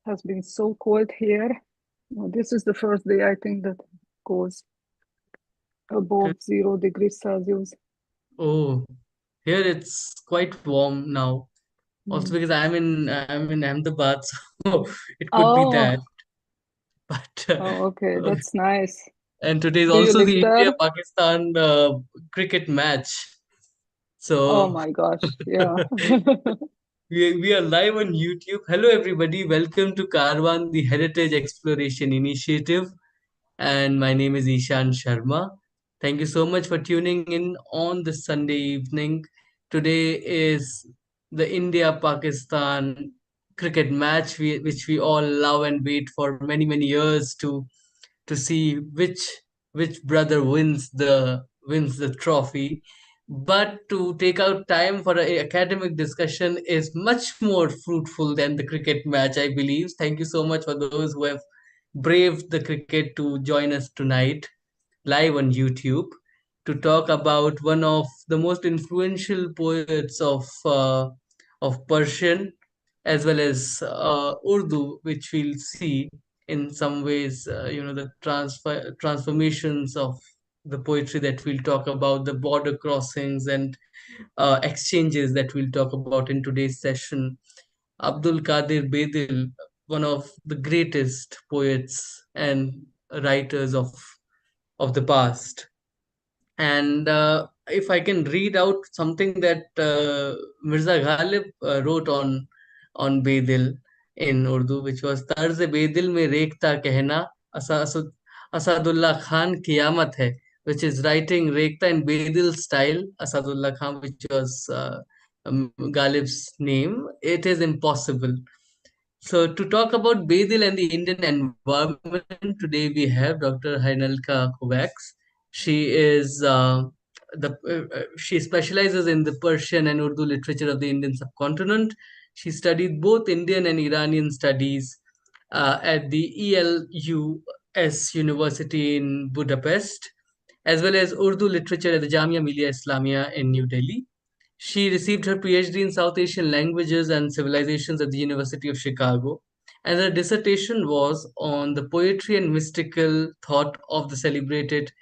has been so cold here. This is the first day I think that goes above 0 degrees Celsius. Oh, here it's quite warm now. Also Mm. because I'm in Ahmedabad, so it could be Oh, that. But oh, okay, that's nice. and today is Do you also live the there? India-Pakistan cricket match. Oh So my gosh, yeah. we are live on YouTube. Hello everybody, welcome to Karwan, the Heritage Exploration Initiative. And my name is Ishan Sharma. Thank you so much for tuning in on this Sunday evening. Today is the India-Pakistan cricket match, which we all love and wait for many years to see which brother wins the trophy. But to take out time for an academic discussion is much more fruitful than the cricket match, I believe. Thank you so much for those who have braved the cricket to join us tonight live on YouTube to talk about one of the most influential poets of Persian as well as Urdu, which we'll see in some ways, the transformations of the poetry that we'll talk about, the border crossings and exchanges that we'll talk about in today's session. Abdul Qadir Bedil, one of the greatest poets and writers of the past. And if I can read out something that Mirza Ghalib wrote on Bedil in Urdu, which was Tarz Bedil mein rekta kehna Asadullah Khan kiyamat hai, which is writing rekta in Bedil style. Asadullah Khan, which was Ghalib's name, it is impossible. So to talk about Bedil and the Indian environment, today we have Dr. Hajnalka Kovacs. She is she specializes in the Persian and Urdu literature of the Indian subcontinent. She studied both Indian and Iranian studies at the ELTE University in Budapest, as well as Urdu literature at the Jamia Millia Islamia in New Delhi. She received her PhD in South Asian languages and civilizations at the University of Chicago, and her dissertation was on the poetry and mystical thought of the celebrated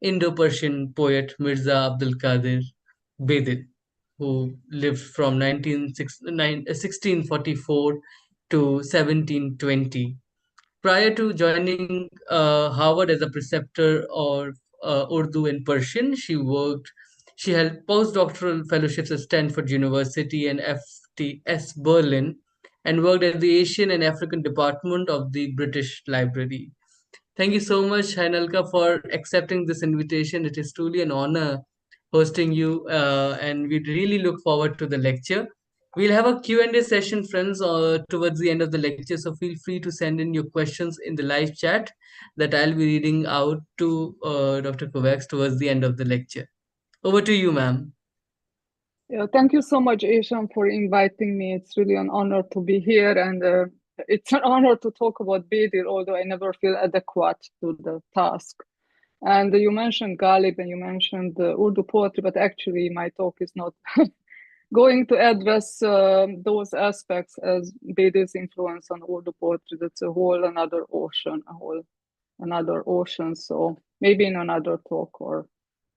Indo-Persian poet Mirza Abdul Qadir Bedil, who lived from 1644 to 1720. Prior to joining Harvard as a preceptor of Urdu and Persian, she held postdoctoral fellowships at Stanford University and FTS Berlin, and worked at the Asian and African Department of the British Library. Thank you so much, Hainalka, for accepting this invitation. It is truly an honor hosting you, and we really look forward to the lecture. We'll have a Q&A session, friends, towards the end of the lecture, so feel free to send in your questions in the live chat that I'll be reading out to Dr. Kovacs towards the end of the lecture. Over to you, ma'am. Yeah, thank you so much, Ishan, for inviting me. It's really an honor to be here, and it's an honor to talk about Bedil, although I never feel adequate to the task. And you mentioned Ghalib and you mentioned Urdu poetry, but actually my talk is not going to address those aspects as Bedil's influence on Urdu poetry. That's a whole another ocean, a whole another ocean. So maybe in another talk or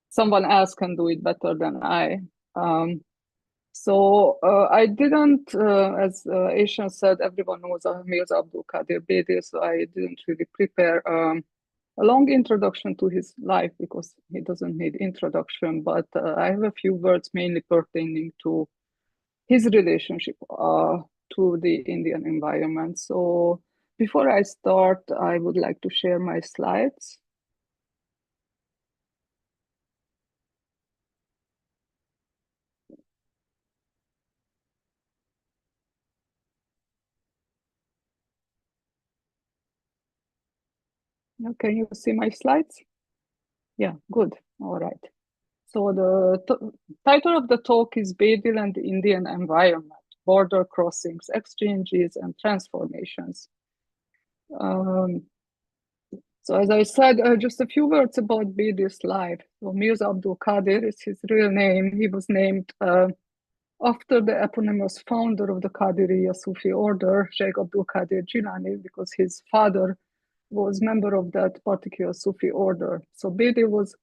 someone else can do it better than I. I didn't, as Ishan said, everyone knows Mirza Abdul Qadir Bedil, so I didn't really prepare a long introduction to his life because he doesn't need introduction, but I have a few words mainly pertaining to his relationship to the Indian environment. So before I start, I would like to share my slides. Can you see my slides? Yeah, good. All right. So the title of the talk is Bedil and the Indian Environment, Border Crossings, Exchanges and Transformations. So as I said, just a few words about Bedil's life. So Mirza Abdul Qadir is his real name. He was named after the eponymous founder of the Qadiriya Sufi order, Sheikh Abdul Qadir Jilani, because his father was member of that particular Sufi order. So Bedil was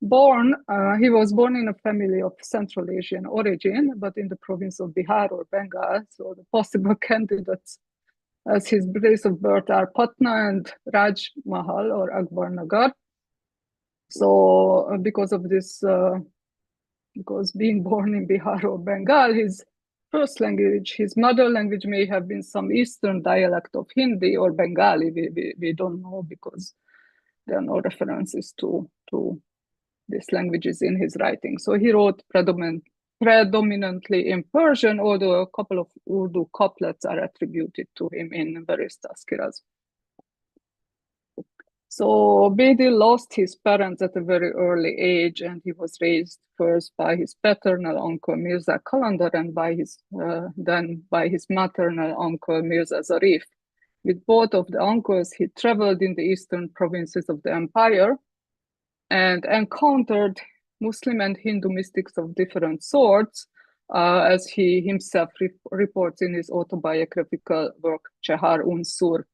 born, he was born in a family of Central Asian origin, but in the province of Bihar or Bengal. So the possible candidates as his place of birth are Patna and Raj Mahal or Akbar Nagar. So because of this, because being born in Bihar or Bengal, his first language, his mother language may have been some Eastern dialect of Hindi or Bengali. We don't know because there are no references to these languages in his writing. So he wrote predominantly in Persian, although a couple of Urdu couplets are attributed to him in various tazkiras. So Bedil lost his parents at a very early age, and he was raised first by his paternal uncle Mirza Kalandar and then by his maternal uncle Mirza Zarif. With both of the uncles, he traveled in the eastern provinces of the empire and encountered Muslim and Hindu mystics of different sorts, as he himself reports in his autobiographical work Chehar Unsur.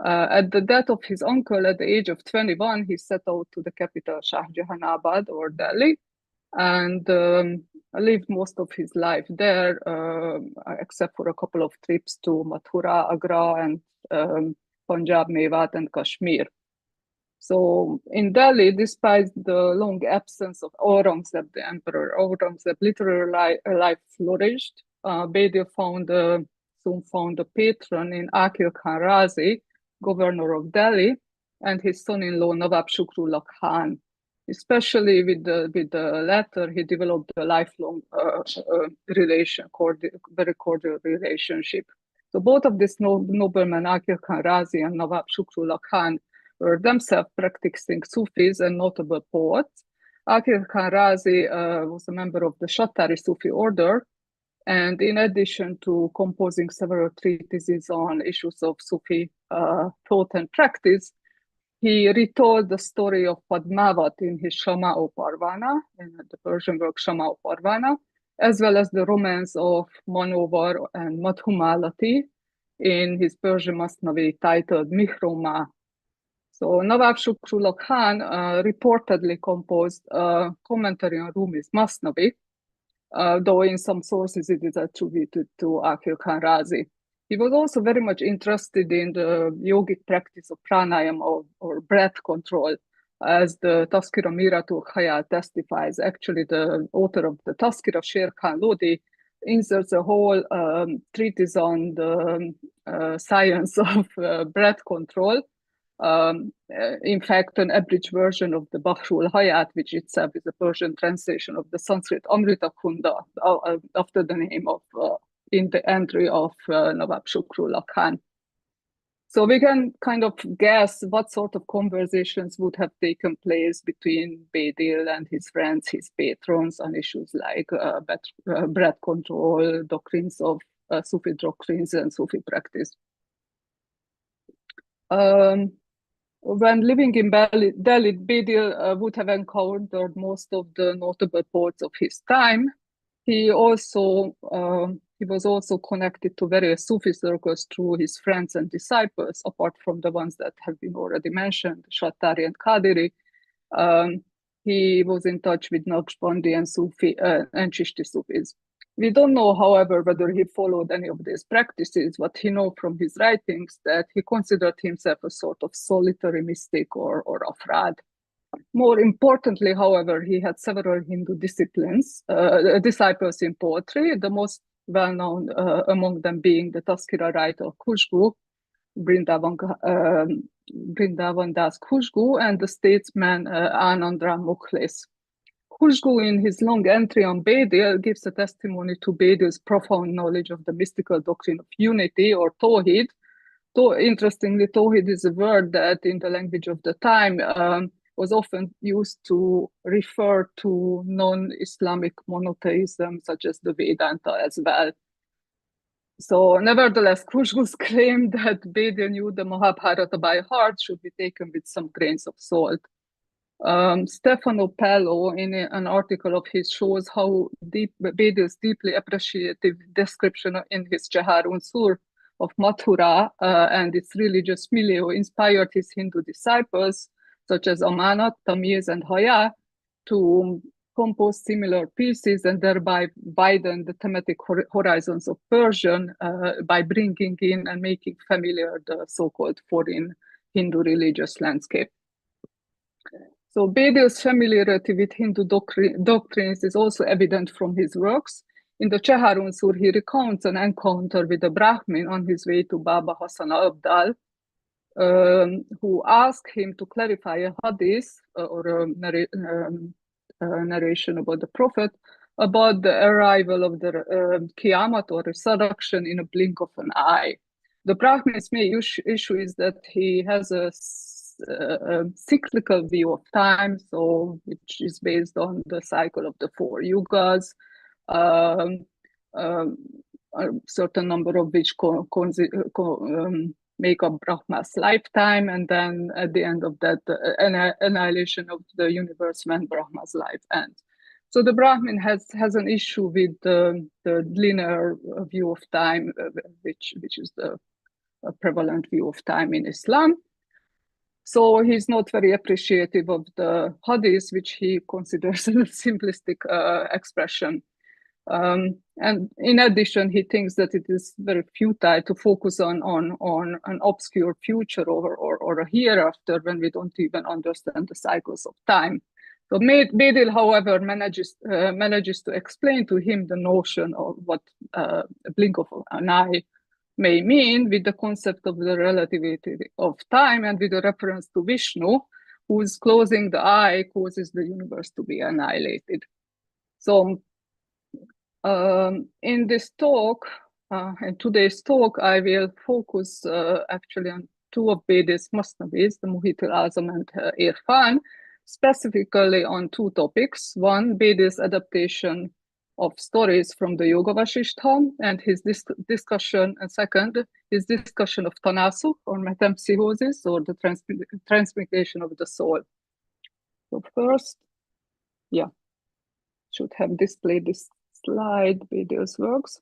At the death of his uncle at the age of 21, he set out to the capital Shahjahanabad or Delhi and lived most of his life there, except for a couple of trips to Mathura, Agra, and Punjab, Mewat, and Kashmir. So in Delhi, despite the long absence of Aurangzeb, the emperor, Aurangzeb literary life flourished. Bedil soon found a patron in Akil Khan Razi, governor of Delhi, and his son-in-law Nawab Shukrullah Khan. Especially with the latter, he developed a lifelong very cordial relationship. So both of these noblemen, Akil Khan Razi and Nawab Shukrullah Khan, were themselves practicing Sufis and notable poets. Akil Khan Razi was a member of the Shattari Sufi order, and in addition to composing several treatises on issues of Sufi thought and practice, he retold the story of Padmavat in his Shama-o Parvana, in the Persian work Shama-o Parvana, as well as the romance of Manovar and Madhumalati in his Persian Masnavi titled Mihroma. So Nawab Shukrullah Khan reportedly composed a commentary on Rumi's Masnavi, though in some sources it is attributed to Akil Khan Razi. He was also very much interested in the yogic practice of pranayama or breath control, as the Tazkira Miratul Khayal testifies. Actually, the author of the Tazkira, Sher Khan Lodi, inserts a whole treatise on the science of breath control. In fact, an abridged version of the Bahrul Hayat, which itself is a Persian translation of the Sanskrit Amrita Kunda, after the name of in the entry of Nawab Shukrullah Khan. So we can kind of guess what sort of conversations would have taken place between Bedil and his friends, his patrons, on issues like breath control, doctrines of Sufi doctrines and Sufi practice. When living in Delhi, Bedil would have encountered most of the notable poets of his time. He was also connected to various Sufi circles through his friends and disciples, apart from the ones that have been already mentioned, Shattari and Qadiri. He was in touch with Naqshbandi and Sufi and Chishti Sufis. We don't know, however, whether he followed any of these practices, but he knows from his writings that he considered himself a sort of solitary mystic or afrad. More importantly, however, he had several Hindu disciplines, disciples in poetry, the most well-known among them being the Tazkira writer Khushbu, Brindavan Das Khushbu, and the statesman Anandram Mukhlis. Khushbu, in his long entry on Bedil, gives a testimony to Bedil's profound knowledge of the mystical doctrine of unity, or Tawhid. Interestingly, Tawhid is a word that in the language of the time was often used to refer to non-Islamic monotheism, such as the Vedanta as well. So nevertheless, Khushbu's claim that Bedil knew the Mahabharata by heart should be taken with some grains of salt. Stefano Pello, in an article of his, shows how Bedil's deeply appreciative description in his Cheharun Sur of Mathura and its religious milieu inspired his Hindu disciples, such as Amanat, Tamiz, and Haya, to compose similar pieces and thereby widen the thematic horizons of Persian by bringing in and making familiar the so-called foreign Hindu religious landscape. So Bedil's familiarity with Hindu doctrines is also evident from his works. In the Cheharun Sur, he recounts an encounter with a Brahmin on his way to Baba Hassan ʿAbd, who asked him to clarify a hadith or a narration about the Prophet about the arrival of the Qiyamah or resurrection in a blink of an eye. The Brahmin's main issue is that he has a cyclical view of time, so which is based on the cycle of the four yugas, a certain number of which make up Brahma's lifetime, and then at the end of that, the annihilation of the universe when Brahma's life ends. So the Brahmin has an issue with the linear view of time, which is the prevalent view of time in Islam. So he's not very appreciative of the hadith, which he considers a simplistic expression. And in addition, he thinks that it is very futile to focus on an obscure future or a hereafter when we don't even understand the cycles of time. So Bedil, however, manages to explain to him the notion of what a blink of an eye may mean with the concept of the relativity of time and with a reference to Vishnu, whose closing the eye causes the universe to be annihilated. So in this talk, in today's talk, I will focus actually on two of Bedil's Masnavis, the Muhit al-Azam and Irfan, specifically on two topics. One, Bedil's adaptation of stories from the Yoga Vasishtha and his discussion, and second, his discussion of Tanasukh or metempsychosis or the transmigration of the soul. So first, should have displayed this slide, Bedil's works.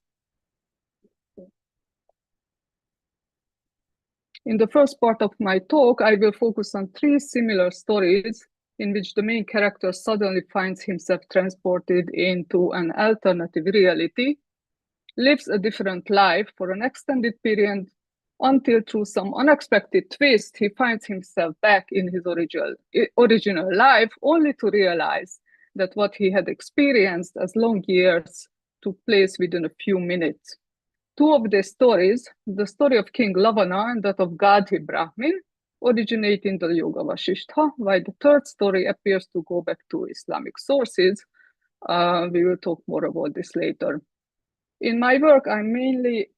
In the first part of my talk, I will focus on three similar stories in which the main character suddenly finds himself transported into an alternative reality, lives a different life for an extended period until through some unexpected twist, he finds himself back in his original life, only to realize that what he had experienced as long years took place within a few minutes. Two of the stories, the story of King Lavana and that of Gadhi Brahmin, originate in the Yoga Vasishtha, while the third story appears to go back to Islamic sources. We will talk more about this later. In my work, I'm mainly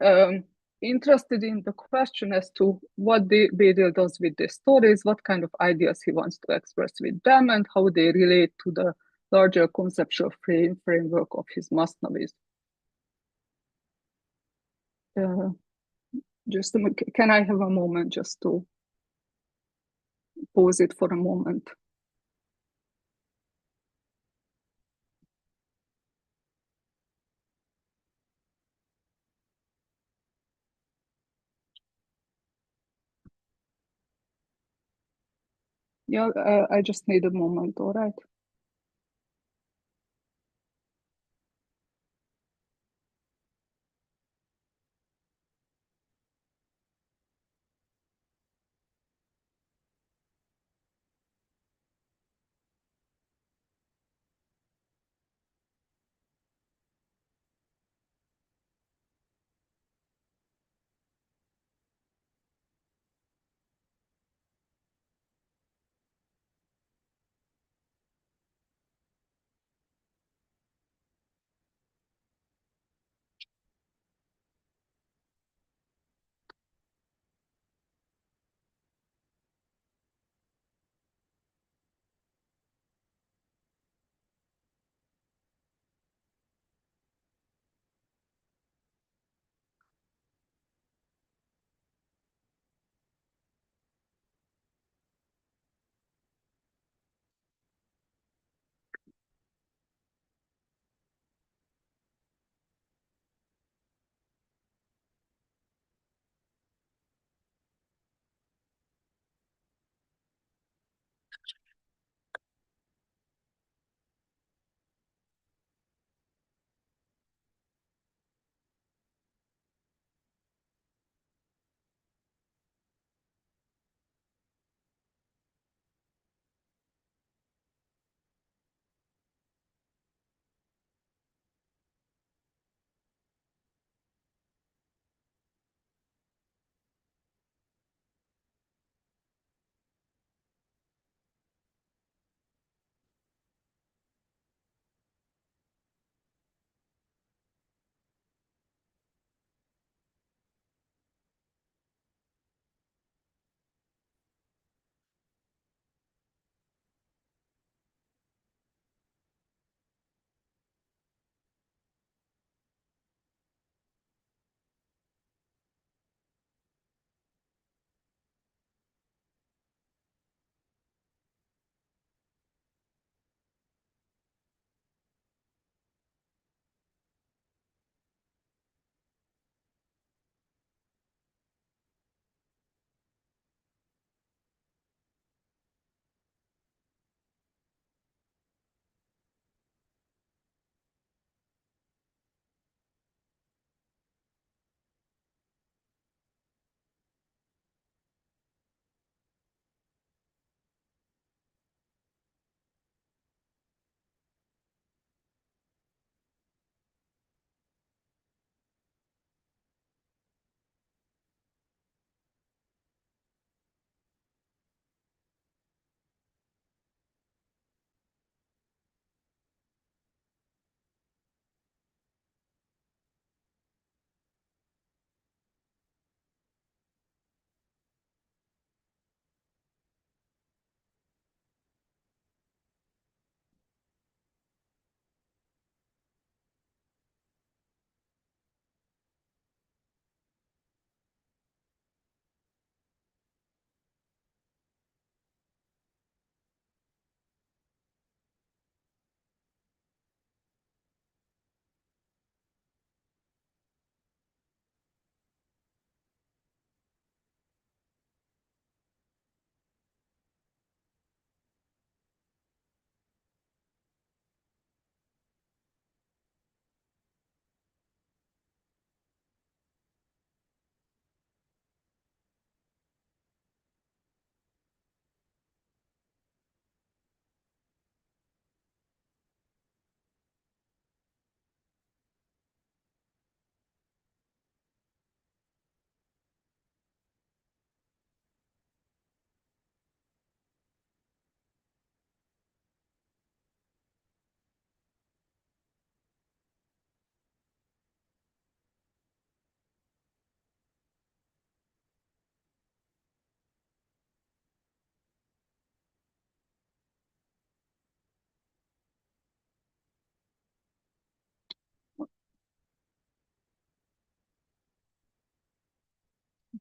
interested in the question as to what Bedil does with the stories, what kind of ideas he wants to express with them, and how they relate to the larger conceptual framework of his Masnavis. Can I have a moment just to pause it for a moment? Yeah, I just need a moment, all right?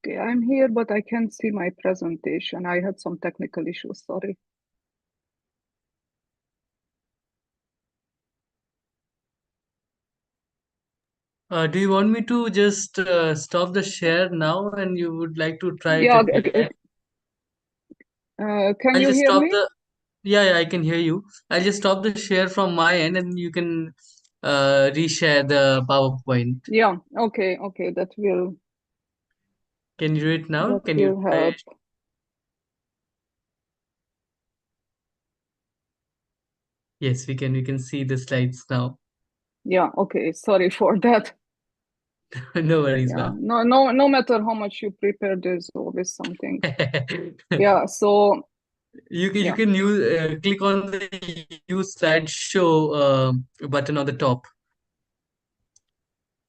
Okay, I'm here, but I can't see my presentation. I had some technical issues, sorry. Do you want me to just stop the share now and you would like to try it Yeah, again? can I'll you just hear stop me? the, yeah, I can hear you. I'll just stop the share from my end and you can reshare the PowerPoint. Yeah, okay, Can you do it now? that Can you will try? help. Yes, we can see the slides now. Yeah, okay, sorry for that. No worries, Yeah, ma'am. no matter how much you prepare, there's always something. Yeah, so You yeah, can use click on the use slideshow button on the top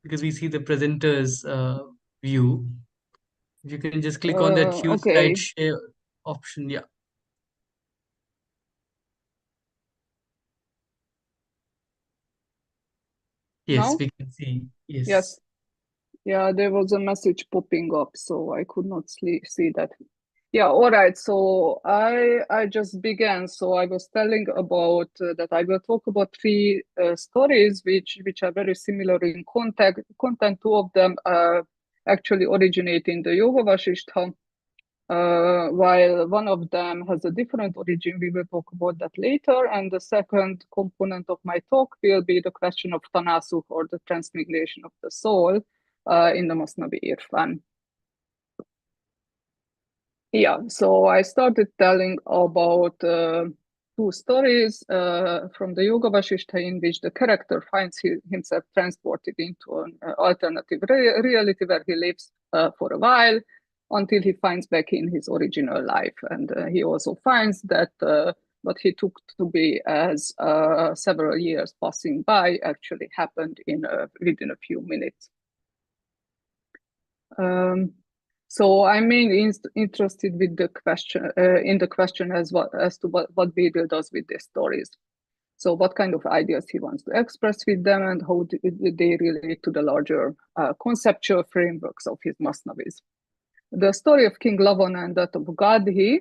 because we see the presenter's view. You can just click on that use okay, slideshare option. Yeah. Yes, now? we can see. Yes. Yes. Yeah, there was a message popping up, so I could not see that. Yeah, all right. So I just began. So I was telling about that I will talk about three stories which are very similar in content. Two of them actually originate in the Yoga Vasishtha, while one of them has a different origin. We will talk about that later. And the second component of my talk will be the question of Tanasukh, or the transmigration of the soul, in the Masnavi Irfan. Yeah, so I started telling about two stories from the Yoga Vasishtha, in which the character finds himself transported into an alternative reality where he lives for a while until he finds back in his original life. And he also finds that what he took to be as several years passing by actually happened within a few minutes. Um, so I'm mainly interested with the question in the question as to what Bedil does with these stories. So what kind of ideas he wants to express with them, and how they relate to the larger conceptual frameworks of his Masnavis. The story of King Lavan and that of Gadhi,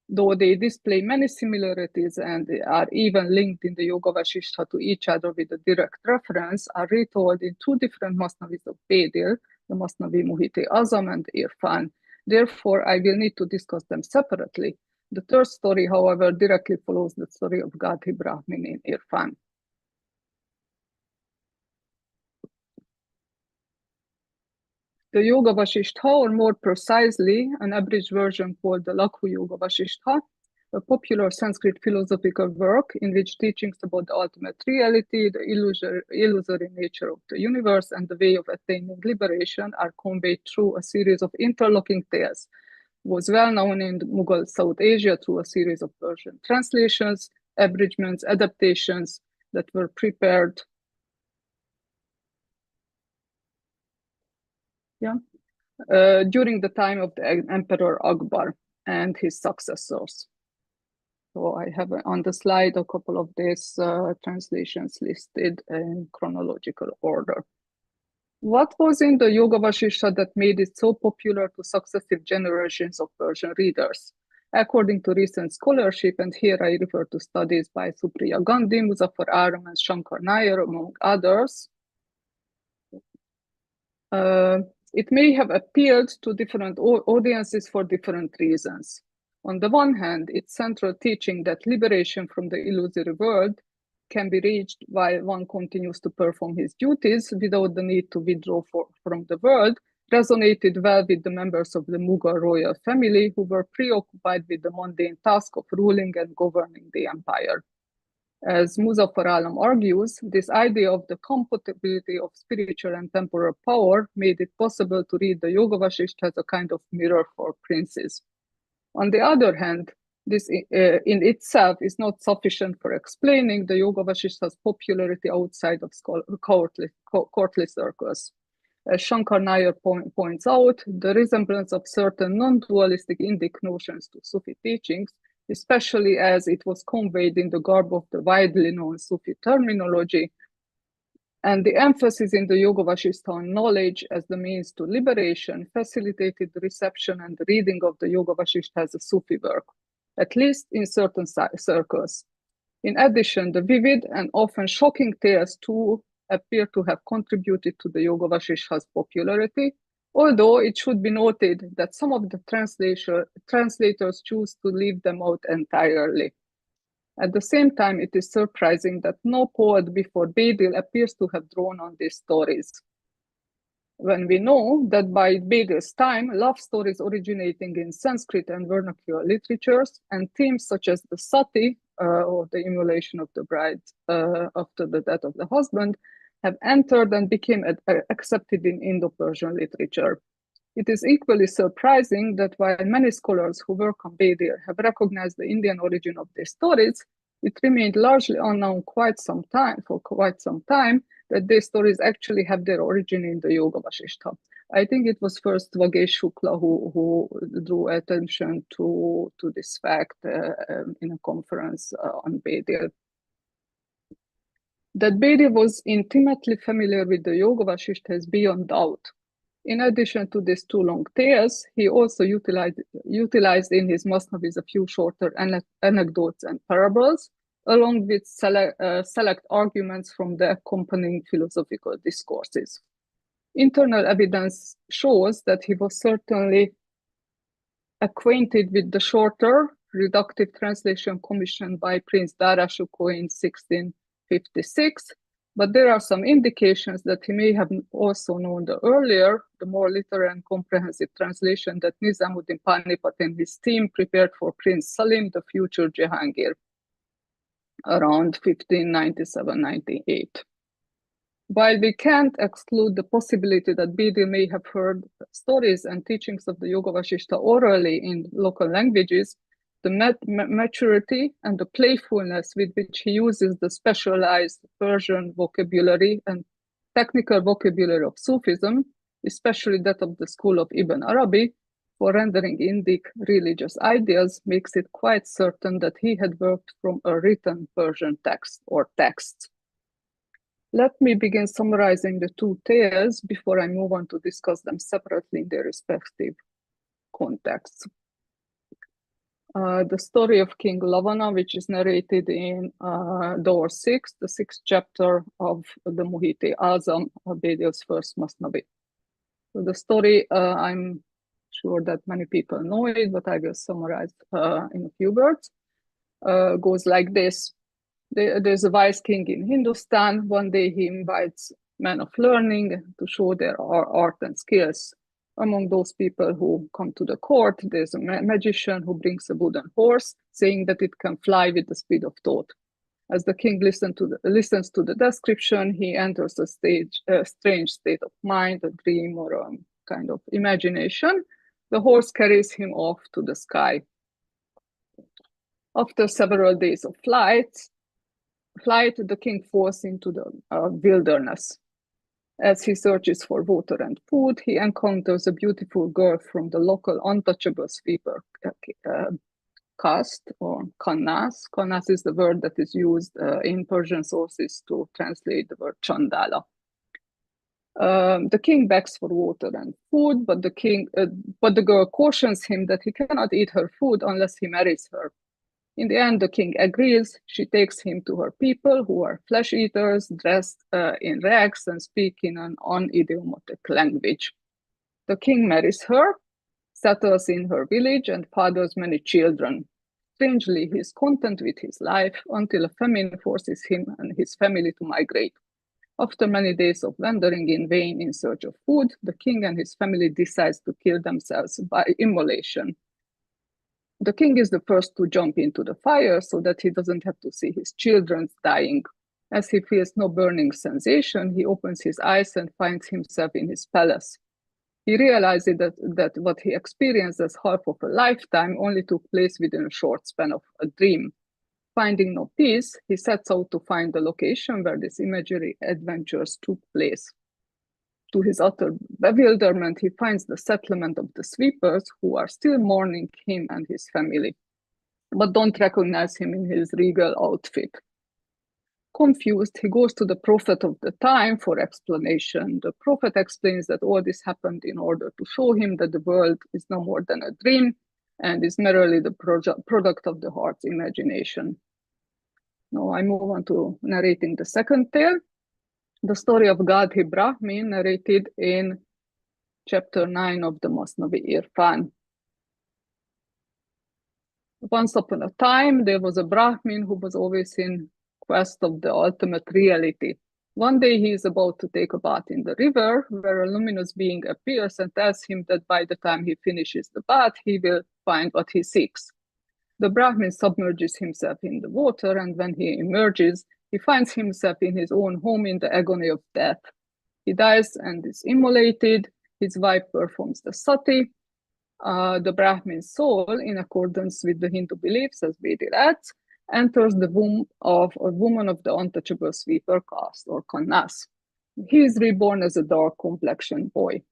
though they display many similarities and are even linked in the Yoga Vasishtha to each other with a direct reference, are retold in two different Masnavis of Bedil, the Masnavi Muhit Azam and Irfan. Therefore, I will need to discuss them separately. The third story, however, directly follows the story of Gadhi Brahmin in Irfan. The Yoga Vasishtha, or more precisely, an abridged version called the Lakhu Yoga Vasishtha, a popular Sanskrit philosophical work in which teachings about the ultimate reality, the illusory nature of the universe, and the way of attaining liberation are conveyed through a series of interlocking tales, was well known in Mughal South Asia through a series of Persian translations, abridgments, adaptations that were prepared. Yeah. During the time of the Emperor Akbar and his successors. So I have on the slide a couple of these translations listed in chronological order. What was in the Yoga Vasishtha that made it so popular to successive generations of Persian readers? According to recent scholarship, and here I refer to studies by Supriya Gandhi, Muzaffar Aram, and Shankar Nair, among others, it may have appealed to different audiences for different reasons. On the one hand, its central teaching that liberation from the illusory world can be reached while one continues to perform his duties without the need to withdraw from the world resonated well with the members of the Mughal royal family, who were preoccupied with the mundane task of ruling and governing the empire. As Muzaffar Alam argues, this idea of the compatibility of spiritual and temporal power made it possible to read the Yoga Vasishtha as a kind of mirror for princes. On the other hand, this in itself is not sufficient for explaining the Yoga Vasishtha's popularity outside of courtly circles. As Shankar Nair points out, the resemblance of certain non-dualistic Indic notions to Sufi teachings, especially as it was conveyed in the garb of the widely known Sufi terminology, And the emphasis in the Yoga Vasishtha on knowledge as the means to liberation facilitated the reception and the reading of the Yoga Vasishtha as a Sufi work, at least in certain circles. In addition, the vivid and often shocking tales too appear to have contributed to the Yoga Vasishtha's popularity, although it should be noted that some of the translators choose to leave them out entirely. At the same time, it is surprising that no poet before Bedil appears to have drawn on these stories. When we know that by Bedil's time, love stories originating in Sanskrit and vernacular literatures and themes such as the sati, or the immolation of the bride after the death of the husband, have entered and became accepted in Indo-Persian literature. It is equally surprising that while many scholars who work on Bedil have recognized the Indian origin of these stories, it remained largely unknown for quite some time that these stories actually have their origin in the Yoga Vasishtha. I think it was first Vagesh Shukla who drew attention to this fact in a conference on Bedil. That Bedil was intimately familiar with the Yoga Vasishtha is beyond doubt. In addition to these two long tales, he also utilized in his Masnavis a few shorter anecdotes and parables, along with select arguments from the accompanying philosophical discourses. Internal evidence shows that he was certainly acquainted with the shorter, reductive translation commissioned by Prince Darashukoh in 1656, but there are some indications that he may have also known the earlier, the more literal and comprehensive translation that Nizamuddin Panipat and his team prepared for Prince Salim, the future Jahangir, around 1597-98. While we can't exclude the possibility that Bedil may have heard stories and teachings of the Yoga Vasishtha orally in local languages, the maturity and the playfulness with which he uses the specialized Persian vocabulary and technical vocabulary of Sufism, especially that of the school of Ibn Arabi, for rendering Indic religious ideas, makes it quite certain that he had worked from a written Persian text or texts. Let me begin summarizing the two tales before I move on to discuss them separately in their respective contexts. The story of King Lavana, which is narrated in Door 6, the 6th chapter of the Muhit-e Azam, Bedil's first Masnavi. So the story, I'm sure that many people know it, but I will summarize in a few words. Goes like this. There's a wise king in Hindustan. One day he invites men of learning to show their art and skills. Among those people who come to the court, there's a magician who brings a wooden horse, saying that it can fly with the speed of thought. As the king listens to the description, he enters a strange state of mind, a dream or a kind of imagination. The horse carries him off to the sky. After several days of flight, the king falls into the wilderness. As he searches for water and food, he encounters a beautiful girl from the local untouchable sweeper caste, or Kannas. Kannas is the word that is used in Persian sources to translate the word Chandala. The king begs for water and food, but the girl cautions him that he cannot eat her food unless he marries her. In the end, the king agrees. She takes him to her people, who are flesh eaters, dressed in rags and speak in an unidiomatic language. The king marries her, settles in her village, and fathers many children. Strangely, he is content with his life until a famine forces him and his family to migrate. After many days of wandering in vain in search of food, the king and his family decide to kill themselves by immolation. The king is the first to jump into the fire so that he doesn't have to see his children dying. As he feels no burning sensation, he opens his eyes and finds himself in his palace. He realizes that what he experienced as half of a lifetime only took place within a short span of a dream. Finding no peace, he sets out to find the location where these imaginary adventures took place. To his utter bewilderment, he finds the settlement of the sweepers, who are still mourning him and his family, but don't recognize him in his regal outfit. Confused, he goes to the prophet of the time for explanation. The prophet explains that all this happened in order to show him that the world is no more than a dream and is merely the product of the heart's imagination. Now I move on to narrating the second tale, the story of Gadhi Brahmin, narrated in chapter 9 of the Masnavi Irfan. Once upon a time, there was a Brahmin who was always in quest of the ultimate reality. One day he is about to take a bath in the river, where a luminous being appears and tells him that by the time he finishes the bath, he will find what he seeks. The Brahmin submerges himself in the water, and when he emerges, he finds himself in his own home in the agony of death. He dies and is immolated. His wife performs the sati. The Brahmin's soul, in accordance with the Hindu beliefs, as Bedil adds, enters the womb of a woman of the untouchable sweeper caste, or kannas. He is reborn as a dark-complexioned boy.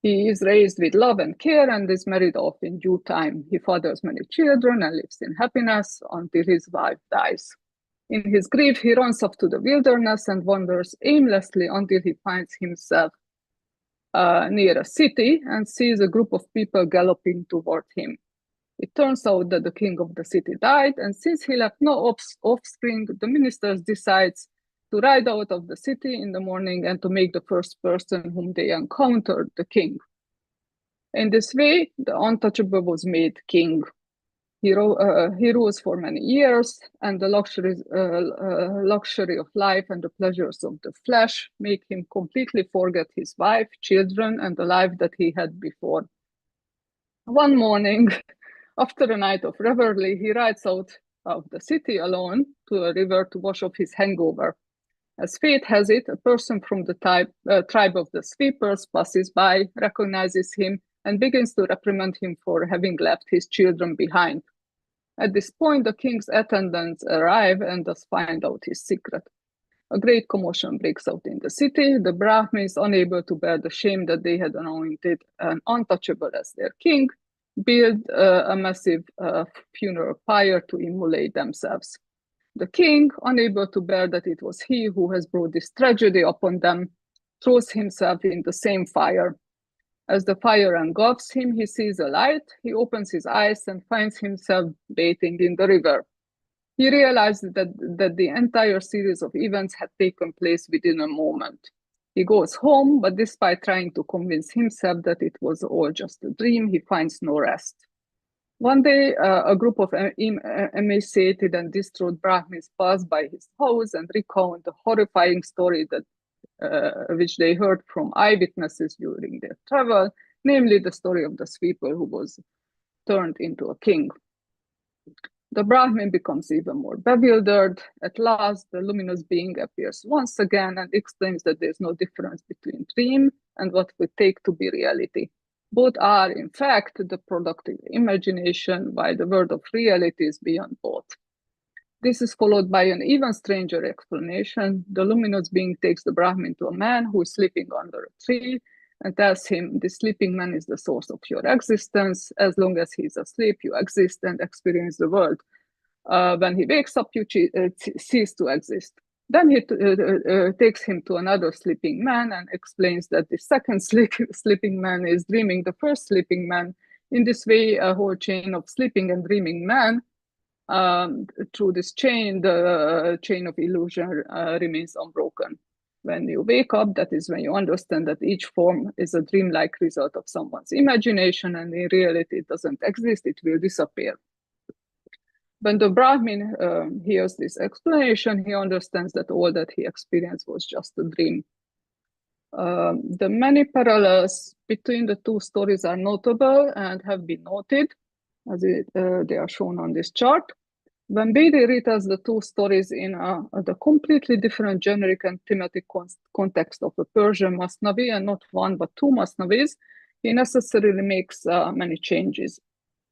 He is raised with love and care and is married off in due time. He fathers many children and lives in happiness until his wife dies. In his grief, he runs off to the wilderness and wanders aimlessly until he finds himself near a city and sees a group of people galloping toward him. It turns out that the king of the city died, and since he left no offspring, the ministers decides to ride out of the city in the morning and to make the first person whom they encountered the king. In this way, the untouchable was made king. He rose for many years, and the luxury of life and the pleasures of the flesh make him completely forget his wife, children, and the life that he had before. One morning, after a night of revelry, he rides out of the city alone to a river to wash off his hangover. As fate has it, a person from the tribe of the sweepers passes by, recognizes him, and begins to reprimand him for having left his children behind. At this point, the king's attendants arrive and thus find out his secret. A great commotion breaks out in the city. The Brahmins, unable to bear the shame that they had anointed an untouchable as their king, build a massive funeral pyre to immolate themselves. The king, unable to bear that it was he who has brought this tragedy upon them, throws himself in the same fire. As the fire engulfs him, he sees a light. He opens his eyes and finds himself bathing in the river. He realizes that the entire series of events had taken place within a moment. He goes home, but despite trying to convince himself that it was all just a dream, he finds no rest. One day, a group of emaciated and distraught Brahmins pass by his house and recount the horrifying story which they heard from eyewitnesses during their travel, namely the story of the sweeper who was turned into a king. The Brahmin becomes even more bewildered. At last, the luminous being appears once again and explains that there's no difference between dream and what we take to be reality. Both are, in fact, the product of imagination, while the word of reality is beyond both. This is followed by an even stranger explanation. The luminous being takes the Brahmin to a man who is sleeping under a tree and tells him, "The sleeping man is the source of your existence. As long as he's asleep, you exist and experience the world. When he wakes up, you cease to exist." Then he takes him to another sleeping man and explains that the second sleeping man is dreaming the first sleeping man. In this way, a whole chain of sleeping and dreaming men, through this chain, the chain of illusion remains unbroken. When you wake up, that is when you understand that each form is a dreamlike result of someone's imagination, and in reality it doesn't exist, it will disappear. When the Brahmin hears this explanation, he understands that all that he experienced was just a dream. The many parallels between the two stories are notable and have been noted, as they are shown on this chart. When Bedil retells the two stories in the completely different generic and thematic context of a Persian Masnavi, and not one but two Masnavis, he necessarily makes many changes.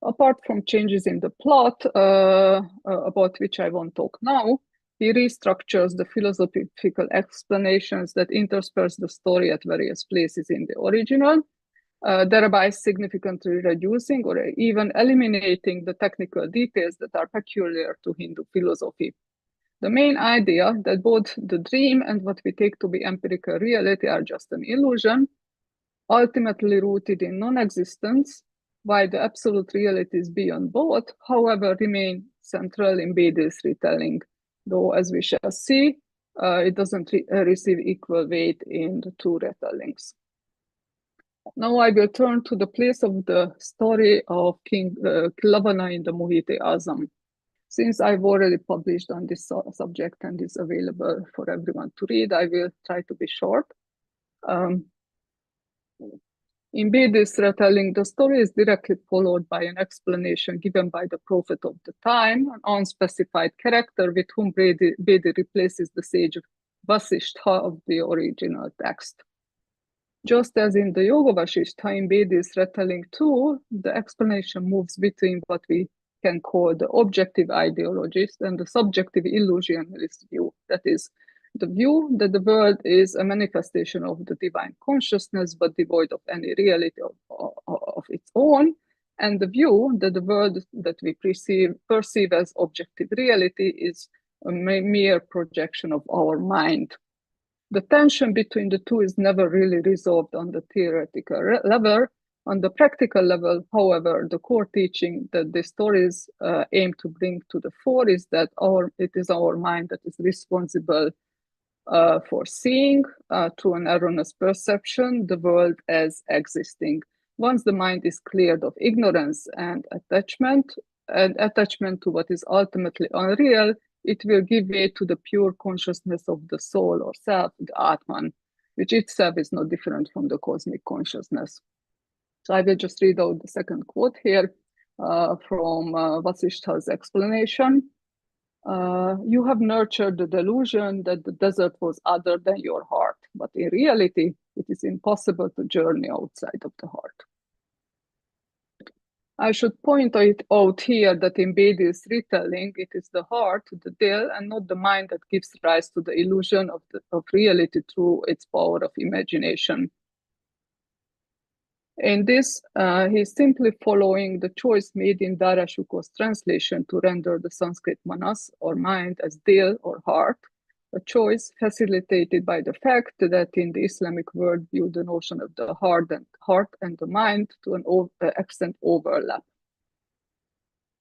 Apart from changes in the plot, about which I won't talk now, he restructures the philosophical explanations that intersperse the story at various places in the original, thereby significantly reducing or even eliminating the technical details that are peculiar to Hindu philosophy. The main idea that both the dream and what we take to be empirical reality are just an illusion, ultimately rooted in non-existence, while the absolute realities beyond both, however, remain central in Bedil's retelling, though, as we shall see, it doesn't receive equal weight in the two retellings. Now I will turn to the place of the story of King Lavana in the Muhit-e-Azam. Since I've already published on this subject and is available for everyone to read, I will try to be short. In Bedil's retelling, the story is directly followed by an explanation given by the prophet of the time, an unspecified character with whom Bedil replaces the sage Vasishtha of the original text. Just as in the Yoga Vasishtha in Bedil's retelling too, the explanation moves between what we can call the objective ideologist and the subjective illusionist view. That is, the view that the world is a manifestation of the divine consciousness, but devoid of any reality of its own, and the view that the world that we perceive as objective reality is a mere projection of our mind. The tension between the two is never really resolved on the theoretical level. On the practical level, however, the core teaching that the stories aim to bring to the fore is that it is our mind that is responsible for seeing through an erroneous perception the world as existing. Once the mind is cleared of ignorance and attachment to what is ultimately unreal, it will give way to the pure consciousness of the soul or self, the Atman, which itself is no different from the cosmic consciousness. So I will just read out the second quote here from Vasishtha's explanation. You have nurtured the delusion that the desert was other than your heart, but in reality, it is impossible to journey outside of the heart. I should point out here that in Bedil's retelling, it is the heart, the dil, and not the mind that gives rise to the illusion of reality through its power of imagination. In this, he is simply following the choice made in Dara Shuko's translation to render the Sanskrit manas, or mind, as dil, or heart, a choice facilitated by the fact that in the Islamic worldview, the notion of the heart and the mind to an extent overlap.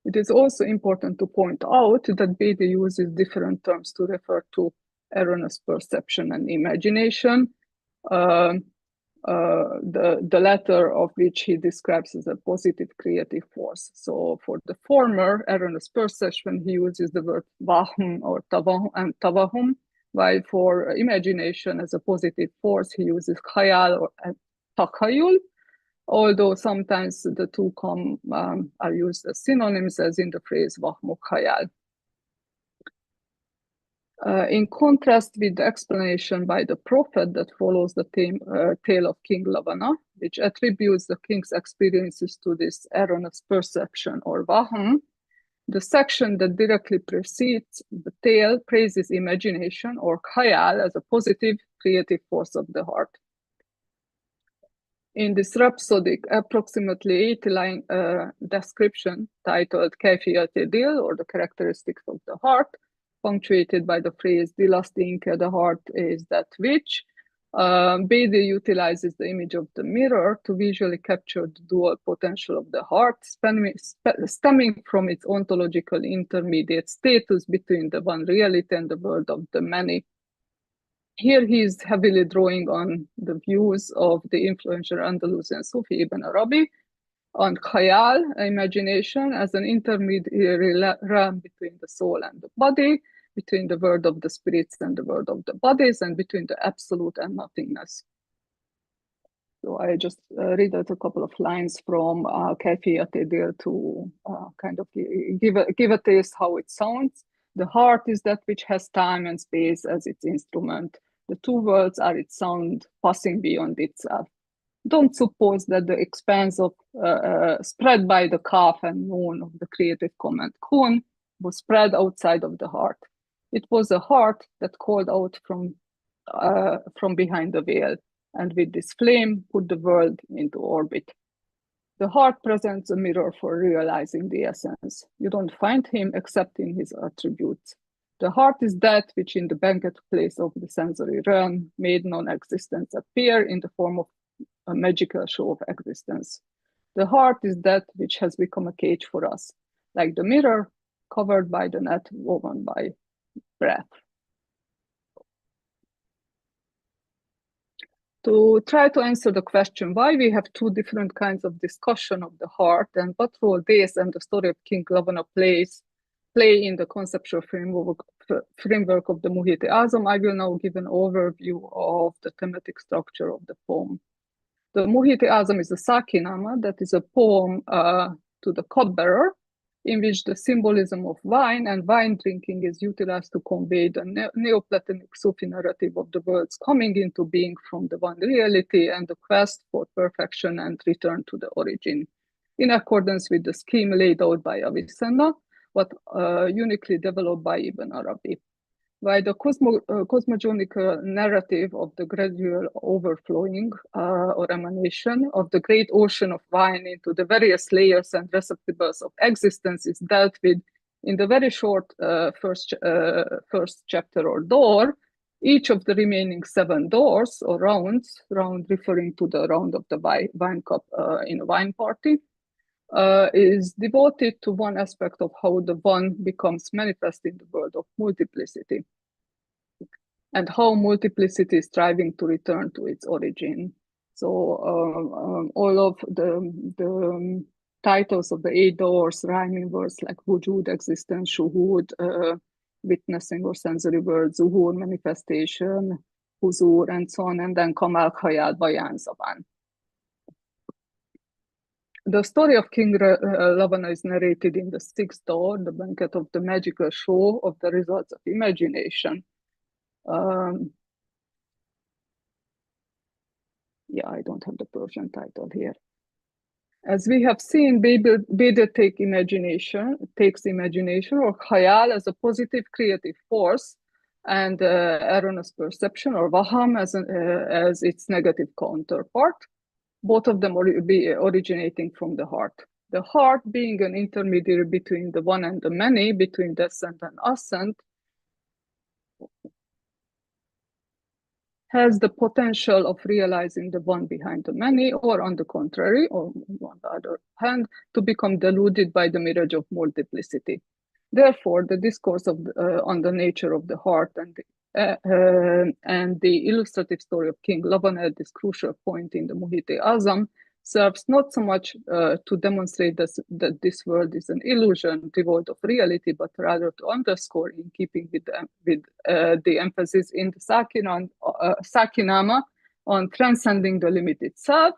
It is also important to point out that Bedil uses different terms to refer to erroneous perception and imagination, the latter of which he describes as a positive creative force. So for the former, erroneous perception, he uses the word wahm or tawahum, while for imagination as a positive force, he uses khayal or takhayul, although sometimes the two are used as synonyms, as in the phrase wahm khayal. In contrast with the explanation by the prophet that follows the tale of King Lavana, which attributes the king's experiences to this erroneous perception or wahm, the section that directly precedes the tale praises imagination or khayal as a positive creative force of the heart. In this rhapsodic, approximately 80-line description titled Kayfiyat-e-Dil, or the characteristics of the heart, punctuated by the phrase Dilastinke, the heart is that which, Bedil utilizes the image of the mirror to visually capture the dual potential of the heart, stemming from its ontological intermediate status between the one reality and the world of the many. Here he is heavily drawing on the views of the influential Andalusian Sufi Ibn Arabi on khayal, imagination, as an intermediary realm between the soul and the body, between the world of the spirits and the world of the bodies, and between the absolute and nothingness. So I just read out a couple of lines from Kayfiyat-e-Dil to kind of give a taste how it sounds. The heart is that which has time and space as its instrument. The two worlds are its sound passing beyond itself. Don't suppose that the expanse of spread by the kaf and noon of the creative comment kun was spread outside of the heart. It was a heart that called out from behind the veil, and with this flame put the world into orbit. The heart presents a mirror for realizing the essence. You don't find him except in his attributes. The heart is that which in the banquet place of the sensory realm made non-existence appear in the form of a magical show of existence. The heart is that which has become a cage for us, like the mirror covered by the net woven by breath. To try to answer the question why we have two different kinds of discussion of the heart and what role this and the story of King Lavana play in the conceptual framework of the Muhit-e-Azam, I will now give an overview of the thematic structure of the poem. The Muhit-e-Azam is a Sakinama, that is a poem to the cupbearer, in which the symbolism of wine and wine drinking is utilized to convey the Neoplatonic Sufi narrative of the world's coming into being from the one reality and the quest for perfection and return to the origin, in accordance with the scheme laid out by Avicenna, but uniquely developed by Ibn Arabi. While the cosmogonical narrative of the gradual overflowing or emanation of the great ocean of wine into the various layers and receptacles of existence is dealt with in the very short first chapter or door, each of the remaining 7 doors or rounds, round referring to the round of the wine cup in a wine party, is devoted to one aspect of how the one becomes manifest in the world of multiplicity, and how multiplicity is striving to return to its origin. So all of the titles of the 8 doors, rhyming words like wujud, existence, shuhud, witnessing or sensory words, zuhur, manifestation, huzur, and so on, and then kamal, khayal, bayan, zaban. The story of King Lavana is narrated in the 6th door, the banquet of the magical show of the results of imagination. Yeah, I don't have the Persian title here. As we have seen, Bedil takes imagination or khayal as a positive creative force, and erroneous perception or waham as its negative counterpart, both of them originating from the heart. The heart being an intermediary between the one and the many, between descent and ascent, has the potential of realizing the one behind the many, or on the contrary, or on the other hand, to become deluded by the mirage of multiplicity. Therefore, the discourse on the nature of the heart and the illustrative story of King Lavana at this crucial point in the Muhit-e-Azam serves not so much to demonstrate that this world is an illusion devoid of reality, but rather to underscore, in keeping with the emphasis in the Sakinama on transcending the limit itself,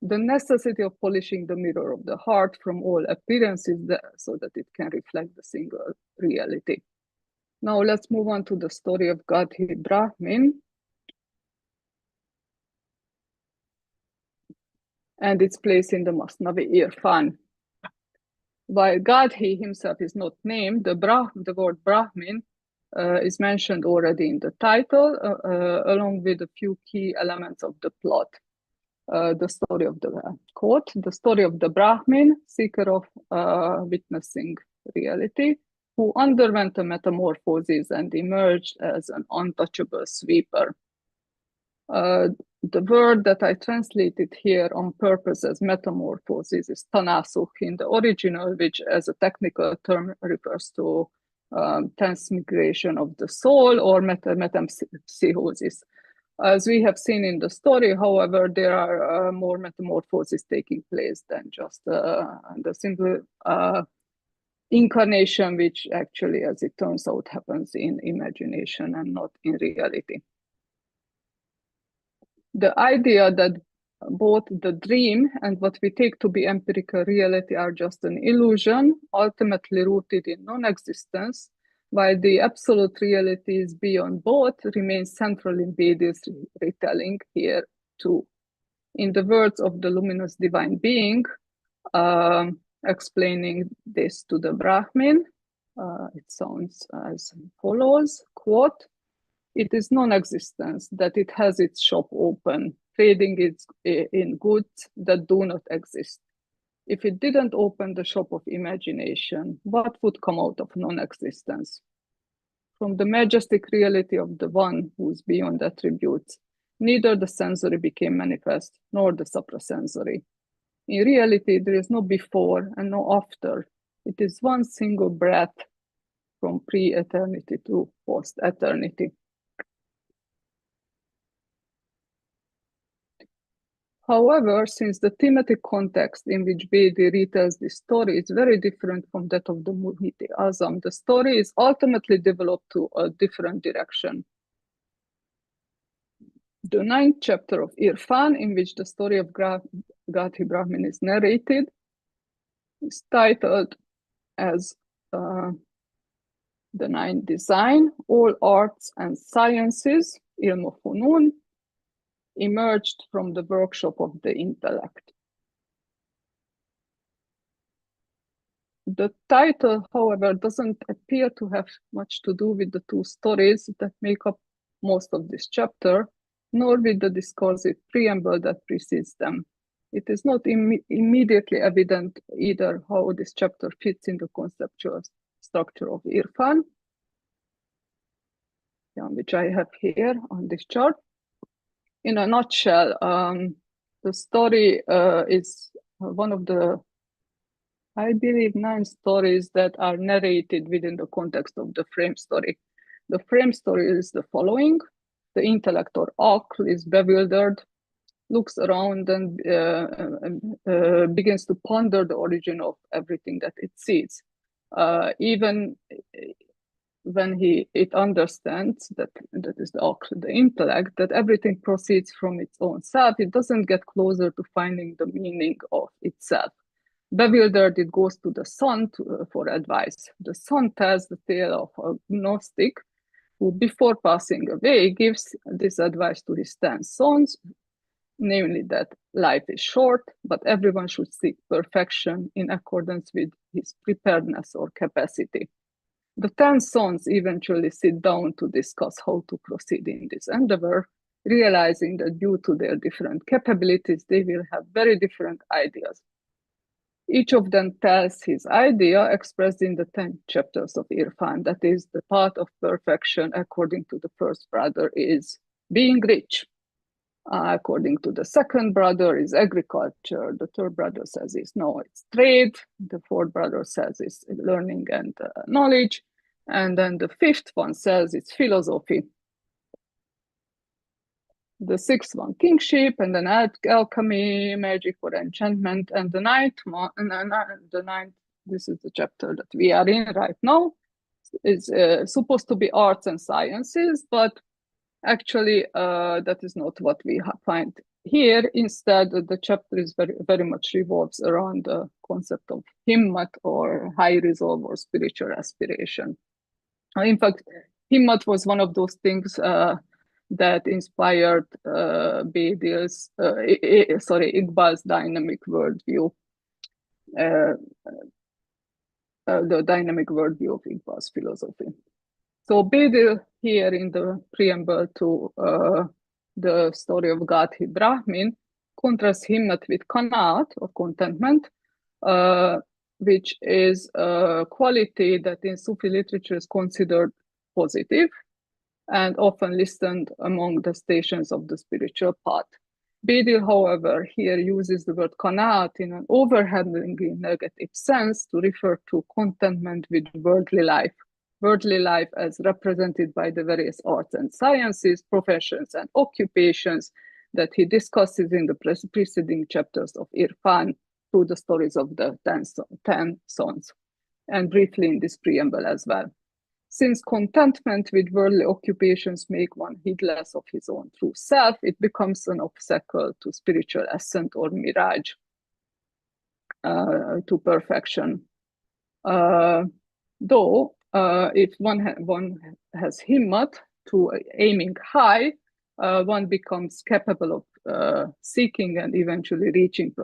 the necessity of polishing the mirror of the heart from all appearances so that it can reflect the single reality. Now let's move on to the story of Gadhi Brahmin and its place in the Masnavi Irfan. While Gadhi himself is not named, the word Brahmin is mentioned already in the title, along with a few key elements of the plot. The story of the quote, the story of the Brahmin, seeker of witnessing reality, who underwent a metamorphosis and emerged as an untouchable sweeper. The word that I translated here on purpose as metamorphosis is tanasukh in the original, which as a technical term refers to transmigration of the soul or metempsychosis. As we have seen in the story, however, there are more metamorphoses taking place than just the simple incarnation, which actually, as it turns out, happens in imagination and not in reality. The idea that both the dream and what we take to be empirical reality are just an illusion, ultimately rooted in non-existence, while the absolute reality is beyond both, remains central in Bedil's retelling here too. In the words of the luminous divine being, explaining this to the Brahmin, it sounds as follows, quote, "It is non-existence that it has its shop open, trading in goods that do not exist. If it didn't open the shop of imagination, what would come out of non-existence?" from the majestic reality of the one who is beyond attributes. Neither the sensory became manifest, nor the suprasensory. In reality, there is no before and no after. It is one single breath from pre-eternity to post-eternity. However, since the thematic context in which Bedil retells this story is very different from that of the Muhiti Azam, the story is ultimately developed to a different direction. The 9th chapter of Irfan, in which the story of Gadhi Brahmin is narrated, is titled as the 9th design, all arts and sciences, ilm o funun, emerged from the workshop of the intellect. The title, however, doesn't appear to have much to do with the two stories that make up most of this chapter, nor with the discursive preamble that precedes them. It is not immediately evident either how this chapter fits in the conceptual structure of Irfan, which I have here on this chart. In a nutshell, the story is one of the, I believe, 9 stories that are narrated within the context of the frame story. The frame story is the following. The intellect or aql is bewildered, looks around and begins to ponder the origin of everything that it sees. Even when it understands that is the aql, the intellect, that everything proceeds from its own self, it doesn't get closer to finding the meaning of itself. Bewildered, it goes to the son for advice. The son tells the tale of a Gnostic who, before passing away, gives this advice to his 10 sons, namely that life is short, but everyone should seek perfection in accordance with his preparedness or capacity. The 10 sons eventually sit down to discuss how to proceed in this endeavor, realizing that due to their different capabilities, they will have very different ideas. Each of them tells his idea expressed in the 10 chapters of Irfan. That is, the path of perfection, according to the first brother, is being rich. According to the second brother, is agriculture. The third brother says it's trade. The fourth brother says it's learning and knowledge. And then the fifth one says it's philosophy. The sixth one, kingship, and then alchemy, magic or enchantment, and the ninth one, this is the chapter that we are in right now, is supposed to be arts and sciences, but actually that is not what we find here. Instead, the chapter is very much revolves around the concept of himmat, or high resolve, or spiritual aspiration. In fact, himmat was one of those things that inspired Bedil's, Iqbal's dynamic worldview, the dynamic worldview of Iqbal's philosophy. So Bedil here in the preamble to the story of Gadhi Brahmin contrasts himmat with qanaat, or contentment, which is a quality that in Sufi literature is considered positive and often listed among the stations of the spiritual path. Bedil, however, here uses the word qanaat in an overwhelmingly negative sense to refer to contentment with worldly life as represented by the various arts and sciences, professions, and occupations that he discusses in the preceding chapters of Irfan through the stories of the 10 sons, and briefly in this preamble as well. Since contentment with worldly occupations make one heedless of his own true self, it becomes an obstacle to spiritual ascent or mirage, to perfection. Though, if one has himmat to aiming high, one becomes capable of seeking and eventually reaching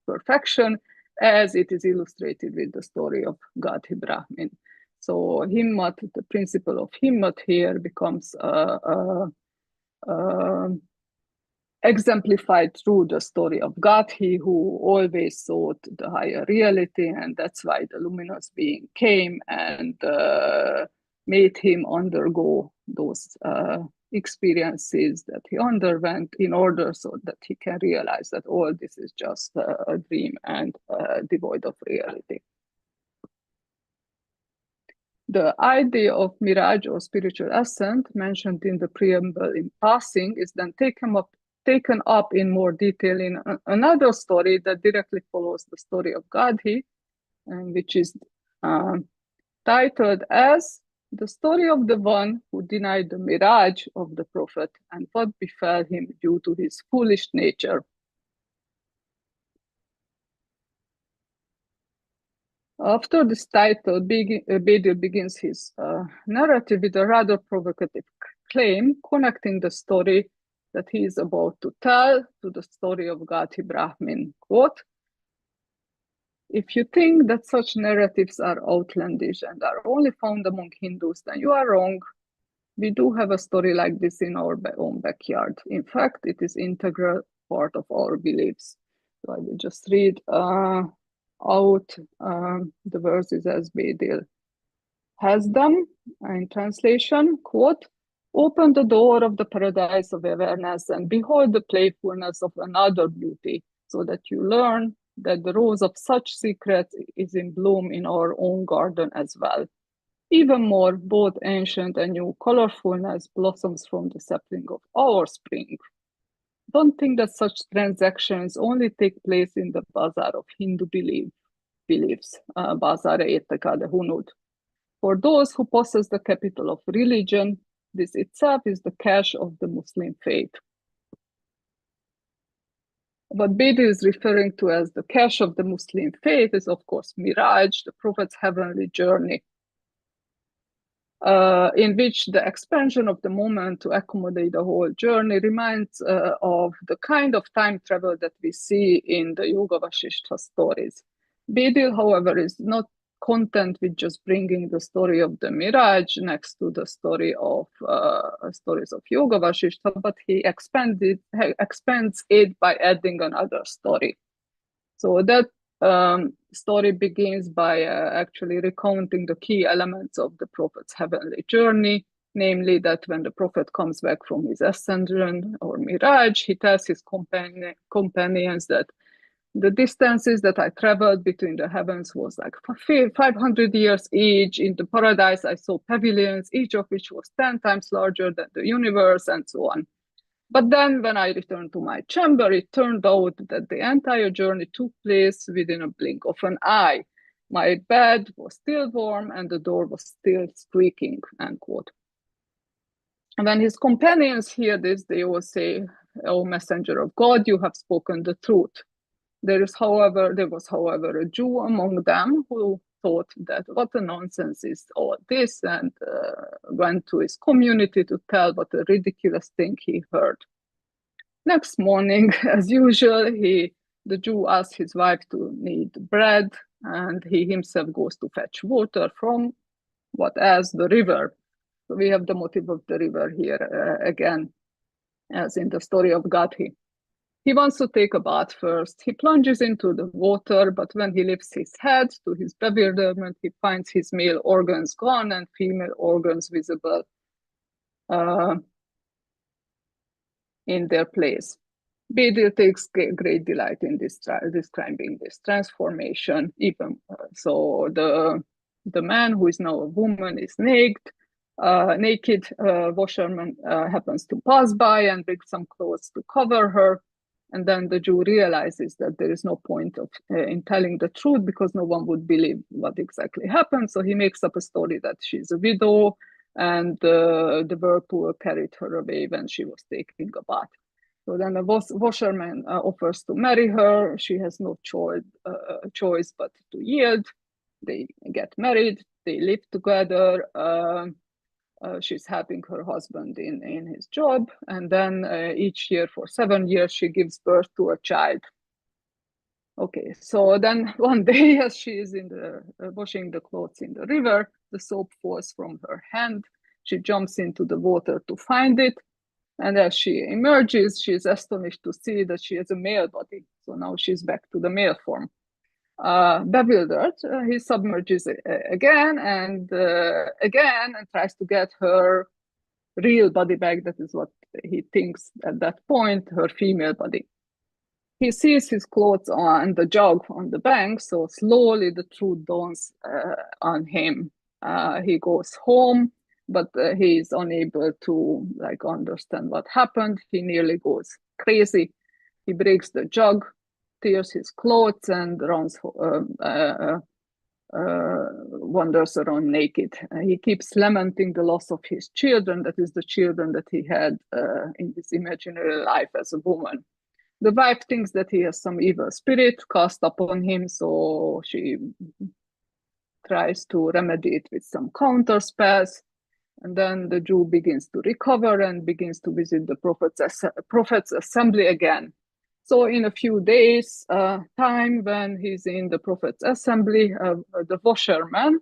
perfection, as it is illustrated with the story of Gadhi Brahmin. So himmat, the principle of himmat here becomes exemplified through the story of Gadhi, who always sought the higher reality, and that's why the luminous being came and made him undergo those experiences that he underwent in order so that he can realize that all this is just a dream and devoid of reality. The idea of mirage or spiritual ascent mentioned in the preamble in passing is then taken up in more detail in another story that directly follows the story of Gadhi, and which is titled as The Story of the One Who Denied the Mirage of the Prophet and What Befell Him Due to His Foolish Nature. After this title, Bedil begins his narrative with a rather provocative claim connecting the story that he is about to tell to the story of Gadhi Brahmin. Quote, "If you think that such narratives are outlandish and are only found among Hindus, then you are wrong. We do have a story like this in our own backyard. In fact, it is integral part of our beliefs." So I will just read out the verses as Bedil has them. In translation, quote, "Open the door of the paradise of awareness and behold the playfulness of another beauty, so that you learn that the rose of such secrets is in bloom in our own garden as well. Even more, both ancient and new colorfulness blossoms from the sapling of our spring. Don't think that such transactions only take place in the bazaar of Hindu beliefs, Bazar-e Etikad Hunud. For those who possess the capital of religion, this itself is the cache of the Muslim faith." What Bedil is referring to as the cache of the Muslim faith is, of course, Miraj, the Prophet's heavenly journey, in which the expansion of the moment to accommodate the whole journey reminds of the kind of time travel that we see in the Yoga Vasishtha stories. Bedil, however, is not content with just bringing the story of the Miraj next to the story of stories of Yoga Vasishtha, but he expands it by adding another story. So that story begins by actually recounting the key elements of the Prophet's heavenly journey, namely that when the Prophet comes back from his ascension or Miraj, he tells his companions that the distances that I traveled between the heavens was like 500 years each. In the paradise, I saw pavilions, each of which was 10 times larger than the universe, and so on. But then when I returned to my chamber, it turned out that the entire journey took place within a blink of an eye. My bed was still warm and the door was still squeaking, end quote. And when his companions hear this, they all say, "O messenger of God, you have spoken the truth." There was, however, a Jew among them who thought that what a nonsense is all this, and went to his community to tell what a ridiculous thing he heard. Next morning, as usual, the Jew asks his wife to knead bread, and he himself goes to fetch water from what else? The river. So we have the motive of the river here again, as in the story of Gadhi. He wants to take a bath first. He plunges into the water, but when he lifts his head, to his bewilderment, he finds his male organs gone and female organs visible in their place. Bedil takes great delight in describing this transformation. Even so, the man who is now a woman is naked. Washerman happens to pass by and brings some clothes to cover her. And then the Jew realizes that there is no point in telling the truth because no one would believe what exactly happened. So he makes up a story that she's a widow and the whirlpool carried her away when she was taking a bath. So then the washerman offers to marry her. She has no choice but to yield. They get married. They live together. She's helping her husband in his job. And then each year for 7 years, she gives birth to a child. Okay, so then one day as she is washing the clothes in the river, the soap falls from her hand. She jumps into the water to find it. And as she emerges, she is astonished to see that she has a male body. So now she's back to the male form. Bewildered, he submerges again and again and tries to get her real body back. That is what he thinks at that point, her female body. He sees his clothes and the jug on the bank, so slowly the truth dawns on him. He goes home, but he is unable to understand what happened. He nearly goes crazy. He breaks the jug, tears his clothes, and runs, wanders around naked. He keeps lamenting the loss of his children, that is the children that he had in his imaginary life as a woman. The wife thinks that he has some evil spirit cast upon him, so she tries to remedy it with some counter spells. And then the Jew begins to recover and begins to visit the prophet's assembly again. So in a few days' time, when he's in the prophet's assembly, the washerman,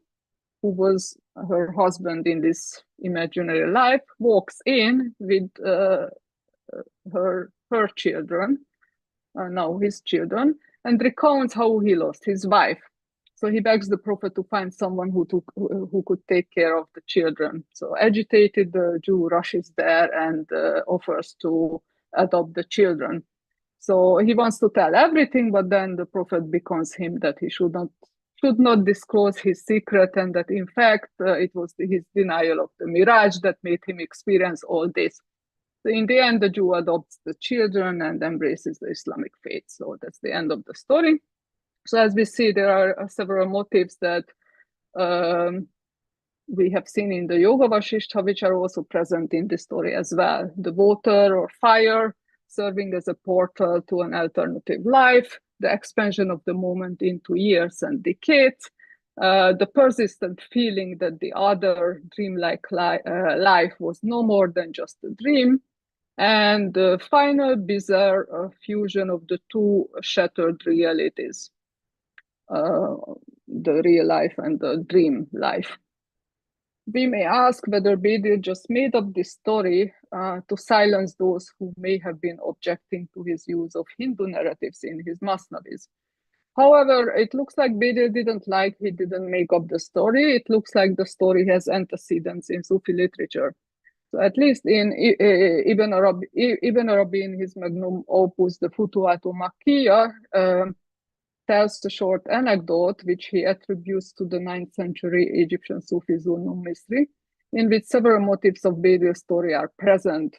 who was her husband in this imaginary life, walks in with her children, now his children, and recounts how he lost his wife. So he begs the prophet to find someone who could take care of the children. So agitated, the Jew rushes there and offers to adopt the children. So he wants to tell everything, but then the prophet beckons him that he should not disclose his secret, and that in fact it was his denial of the mirage that made him experience all this. So in the end, the Jew adopts the children and embraces the Islamic faith. So that's the end of the story. So as we see, there are several motifs that we have seen in the Yoga Vasishtha, which are also present in this story as well. The water or fire serving as a portal to an alternative life, the expansion of the moment into years and decades, the persistent feeling that the other dreamlike life was no more than just a dream, and the final bizarre fusion of the two shattered realities, the real life and the dream life. We may ask whether Bedil just made up this story to silence those who may have been objecting to his use of Hindu narratives in his Masnavis. However, it looks like Bedil he didn't make up the story. It looks like the story has antecedents in Sufi literature. So at least in Ibn Arabi in his magnum opus, the Futuhat Makkiyah, tells the short anecdote which he attributes to the 9th century Egyptian Sufi Zun Misri, in which several motifs of Bedil's story are present.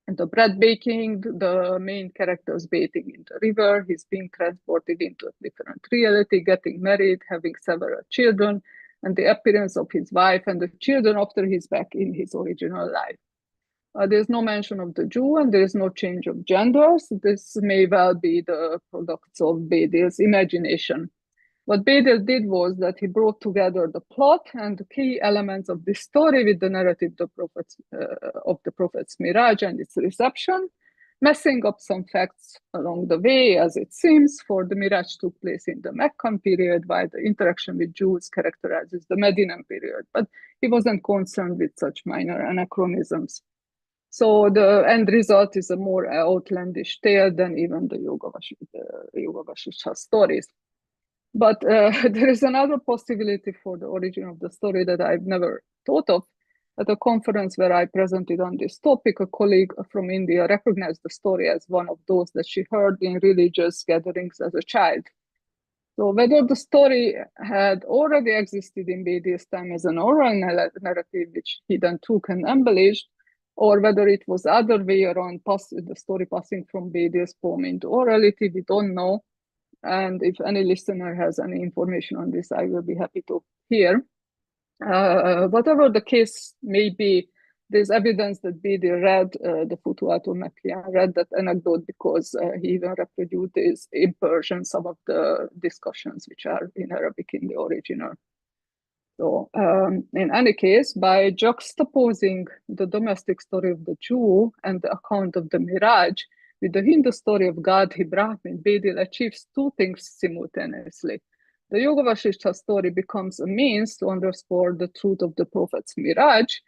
And the bread baking, the main characters bathing in the river, he's being transported into a different reality, getting married, having several children, and the appearance of his wife and the children after he's back in his original life. There's no mention of the Jew, and there is no change of genders. This may well be the products of Bedil's imagination. What Bedil did was that he brought together the plot and the key elements of this story with the narrative of the prophet's mirage and its reception, messing up some facts along the way, as it seems, for the mirage took place in the Meccan period, while the interaction with Jews characterizes the Medinan period. But he wasn't concerned with such minor anachronisms. So the end result is a more outlandish tale than even the Yoga Vasishtha stories. But there is another possibility for the origin of the story that I've never thought of. At a conference where I presented on this topic, a colleague from India recognized the story as one of those that she heard in religious gatherings as a child. So whether the story had already existed in Bedil's time as an oral narrative, which he then took and embellished, or whether it was other way around, the story passing from Bedil's poem into orality, we don't know. And if any listener has any information on this, I will be happy to hear. Whatever the case may be, there's evidence that Bedil read the Futuhat Makkiyah, read that anecdote because he even reproduced in Persian some of the discussions which are in Arabic in the original. So in any case, by juxtaposing the domestic story of the Jew and the account of the Miraj with the Hindu story of God, Brahmin, Bedil achieves two things simultaneously. The Yoga Vasishtha story becomes a means to underscore the truth of the prophet's Miraj,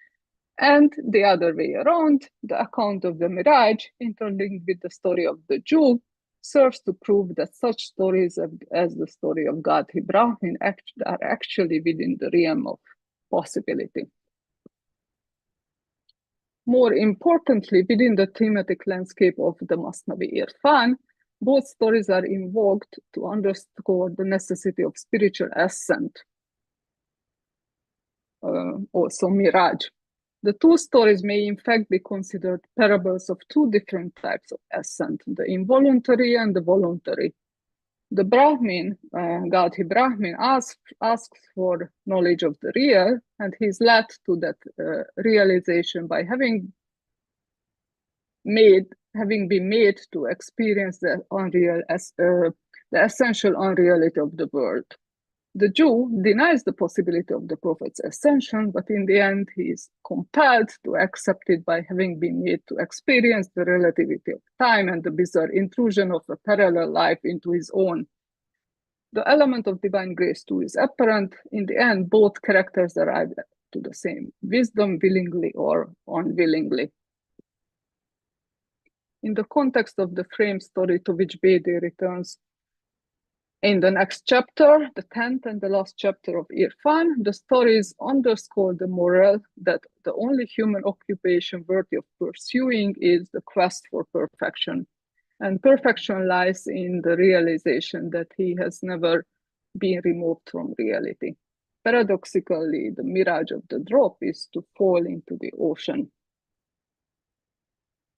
and the other way around, the account of the Miraj, interlinked with the story of the Jew, serves to prove that such stories as the story of Gadhi Brahmin are actually within the realm of possibility. More importantly, within the thematic landscape of the Masnavi Irfan, both stories are invoked to underscore the necessity of spiritual ascent, also miraj. The two stories may in fact be considered parables of two different types of ascent, the involuntary and the voluntary. The Brahmin, Gadhi Brahmin, asks for knowledge of the real, and he's led to that realization by having been made to experience the unreal, the essential unreality of the world. The Jew denies the possibility of the prophet's ascension, but in the end, he is compelled to accept it by having been made to experience the relativity of time and the bizarre intrusion of a parallel life into his own. The element of divine grace too is apparent. In the end, both characters arrive to the same wisdom, willingly or unwillingly. In the context of the frame story to which Bedil returns in the next chapter, the 10th and the last chapter of Irfan, the stories underscore the moral that the only human occupation worthy of pursuing is the quest for perfection. And perfection lies in the realization that he has never been removed from reality. Paradoxically, the mirage of the drop is to fall into the ocean.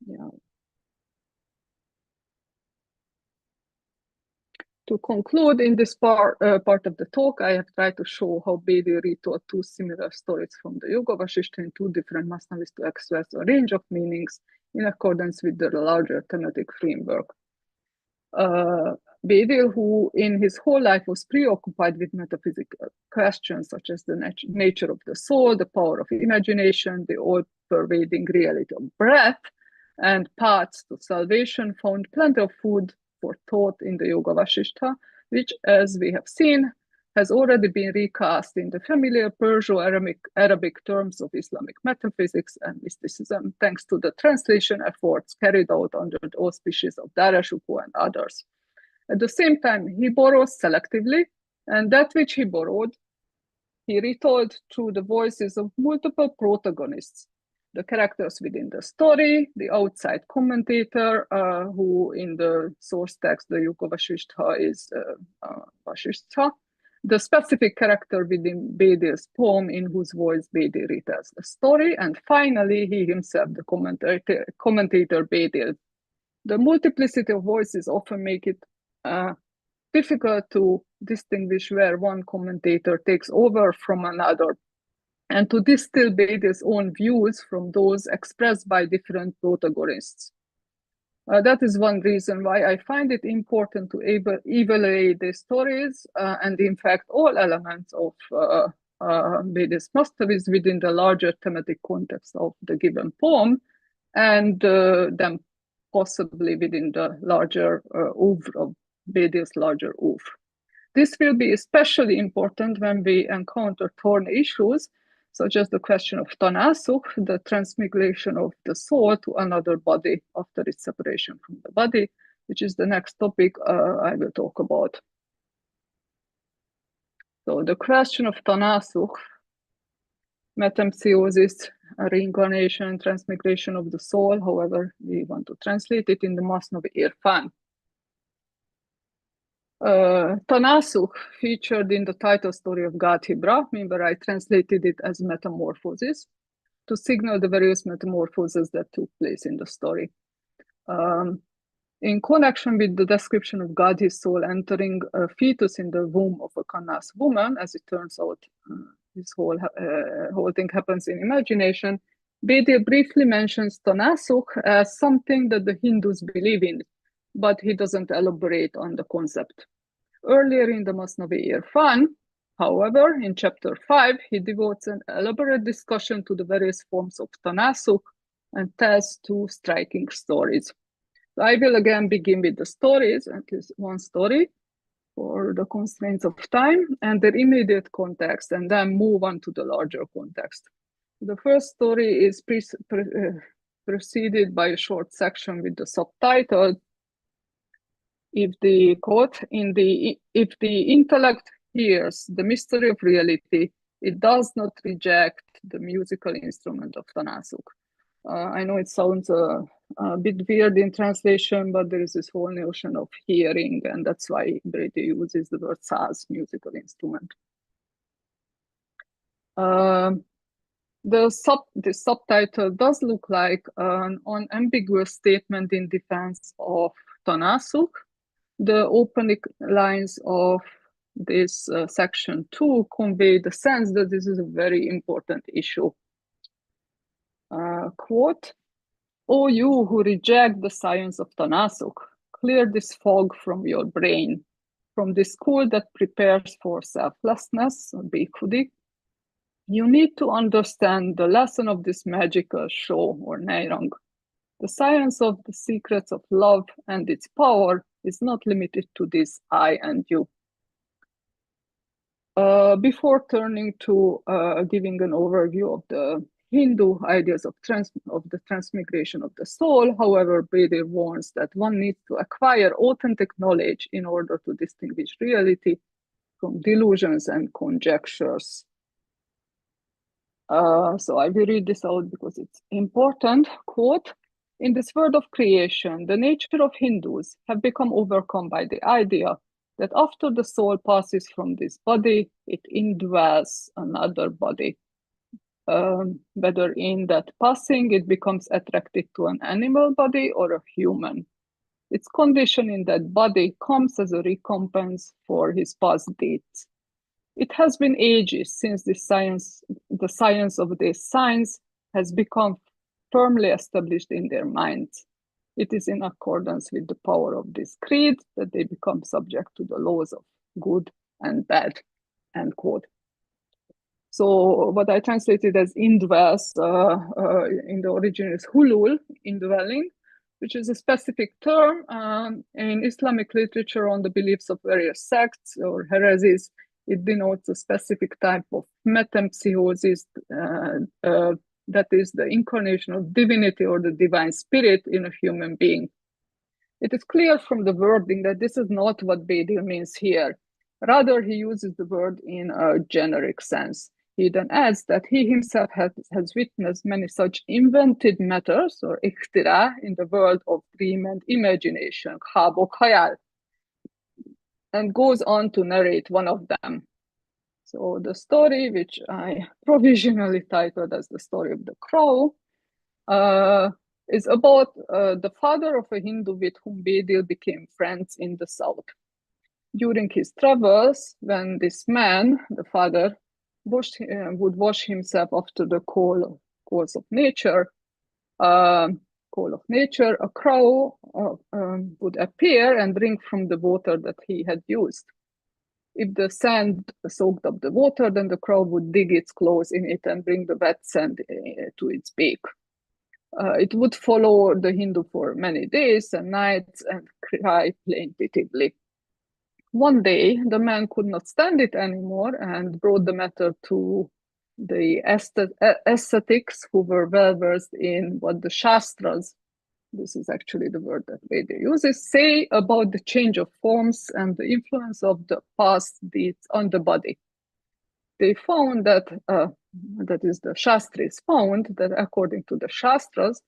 Yeah. To conclude, in this part of the talk, I have tried to show how Bedil retold two similar stories from the Yoga Vasishtha in two different Masnavis to express a range of meanings in accordance with the larger thematic framework. Bedil, who in his whole life was preoccupied with metaphysical questions such as the nature of the soul, the power of imagination, the all-pervading reality of breath, and paths to salvation, found plenty of food for thought in the Yoga Vasishtha, which, as we have seen, has already been recast in the familiar Perso-Arabic terms of Islamic metaphysics and mysticism, thanks to the translation efforts carried out under the auspices of Dara Shikoh and others. At the same time, he borrows selectively, and that which he borrowed, he retold through the voices of multiple protagonists, the characters within the story, the outside commentator, who in the source text, the Yoga Vasishtha is Vasishtha, the specific character within Bedil's poem in whose voice Bedil retells the story, and finally, he himself, the commentator Bedil. The multiplicity of voices often make it difficult to distinguish where one commentator takes over from another, and to distill Bedil's own views from those expressed by different protagonists. That is one reason why I find it important to evaluate the stories and in fact all elements of Bedil's Masnavis within the larger thematic context of the given poem, and then possibly within the larger oeuvre of Bedil's larger oeuvre. This will be especially important when we encounter thorny issues, such as the question of tanasukh, the transmigration of the soul to another body after its separation from the body, which is the next topic I will talk about. So the question of tanasukh, metempsychosis, reincarnation, transmigration of the soul, however we want to translate it in the Masnavi Irfan. Tanasukh featured in the title story of Gadhi Brahmin, where I translated it as metamorphosis to signal the various metamorphoses that took place in the story. In connection with the description of Gadhi's soul entering a fetus in the womb of a Kannas woman, as it turns out, this whole thing happens in imagination, Bedil briefly mentions Tanasukh as something that the Hindus believe in, but he doesn't elaborate on the concept. Earlier in the Masnavi Irfan, however, in chapter 5, he devotes an elaborate discussion to the various forms of Tanasukh and tells two striking stories. So I will again begin with the stories, at least one story, for the constraints of time and their immediate context, and then move on to the larger context. The first story is preceded by a short section with the subtitle If the quote, if the intellect hears the mystery of reality, it does not reject the musical instrument of tanasuk. I know it sounds a bit weird in translation, but there is this whole notion of hearing, and that's why Bedil uses the word saz, musical instrument. The subtitle does look like an unambiguous statement in defense of tanasuk. The opening lines of this section 2 convey the sense that this is a very important issue. Quote, "O you who reject the science of tanasuk, clear this fog from your brain, from the school that prepares for selflessness, bhikkhudi. You need to understand the lesson of this magical show, or nairang. The science of the secrets of love and its power is not limited to this I and you." Before turning to giving an overview of the Hindu ideas of the transmigration of the soul, however, Bedil warns that one needs to acquire authentic knowledge in order to distinguish reality from delusions and conjectures. So I will read this out because it's important. Quote, "In this world of creation, the nature of Hindus have become overcome by the idea that after the soul passes from this body, it indwells another body. Whether in that passing it becomes attracted to an animal body or a human. Its condition in that body comes as a recompense for his past deeds. It has been ages since the science of these signs has become firmly established in their minds. It is in accordance with the power of this creed that they become subject to the laws of good and bad," end quote. So what I translated as indwells in the original is hulul, indwelling, which is a specific term in Islamic literature on the beliefs of various sects or heresies. It denotes a specific type of metempsychosis, that is the incarnation of divinity or the divine spirit in a human being. It is clear from the wording that this is not what Bedil means here. Rather, he uses the word in a generic sense. He then adds that he himself has witnessed many such invented matters or ikhtira in the world of dream and imagination, khab or khayal, and goes on to narrate one of them. So the story, which I provisionally titled as the story of the crow, is about the father of a Hindu with whom Bedil became friends in the south. During his travels, when this man, the father, would wash himself after the calls of nature, a crow would appear and drink from the water that he had used. If the sand soaked up the water, then the crow would dig its claws in it and bring the wet sand to its beak. It would follow the Hindu for many days and nights and cry plaintively. One day, the man could not stand it anymore and brought the matter to the ascetics who were well versed in what the Shastras, this is actually the word that Bedil uses, say about the change of forms and the influence of the past deeds on the body. They found that, that is the Shastris found that according to the Shastras,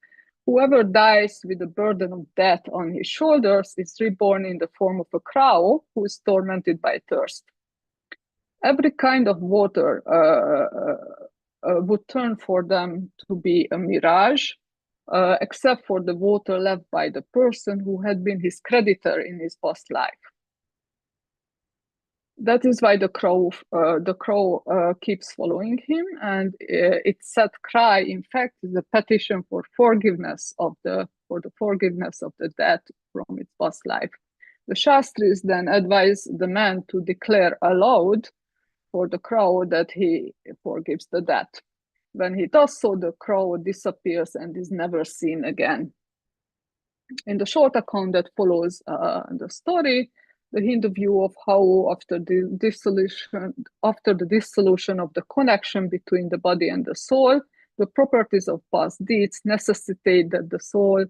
whoever dies with the burden of death on his shoulders is reborn in the form of a crow who is tormented by thirst. Every kind of water would turn for them to be a mirage, except for the water left by the person who had been his creditor in his past life. That is why the crow keeps following him, and its sad cry, in fact, is a petition for forgiveness of the debt from its past life. The Shastris then advise the man to declare aloud for the crow that he forgives the debt. When he does so, the crow disappears and is never seen again. In the short account that follows the story, the Hindu view of how after the dissolution of the connection between the body and the soul, the properties of past deeds necessitate that the soul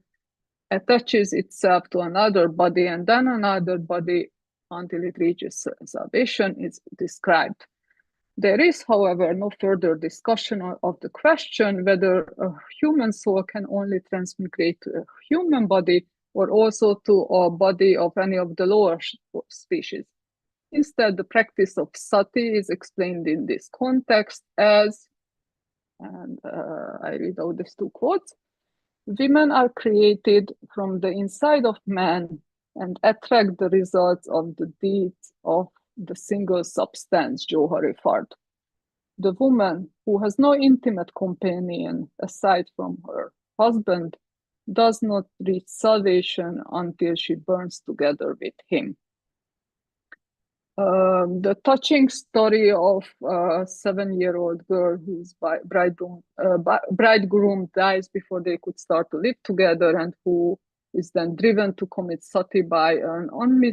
attaches itself to another body and then another body until it reaches salvation is described. There is, however, no further discussion of the question whether a human soul can only transmigrate to a human body or also to a body of any of the lower species. Instead, the practice of sati is explained in this context as, and I read out these two quotes, women are created from the inside of man and attract the results of the deeds of the single substance, Johari Fard. The woman who has no intimate companion aside from her husband does not reach salvation until she burns together with him. The touching story of a 7-year-old girl whose bridegroom dies before they could start to live together and who is then driven to commit sati by an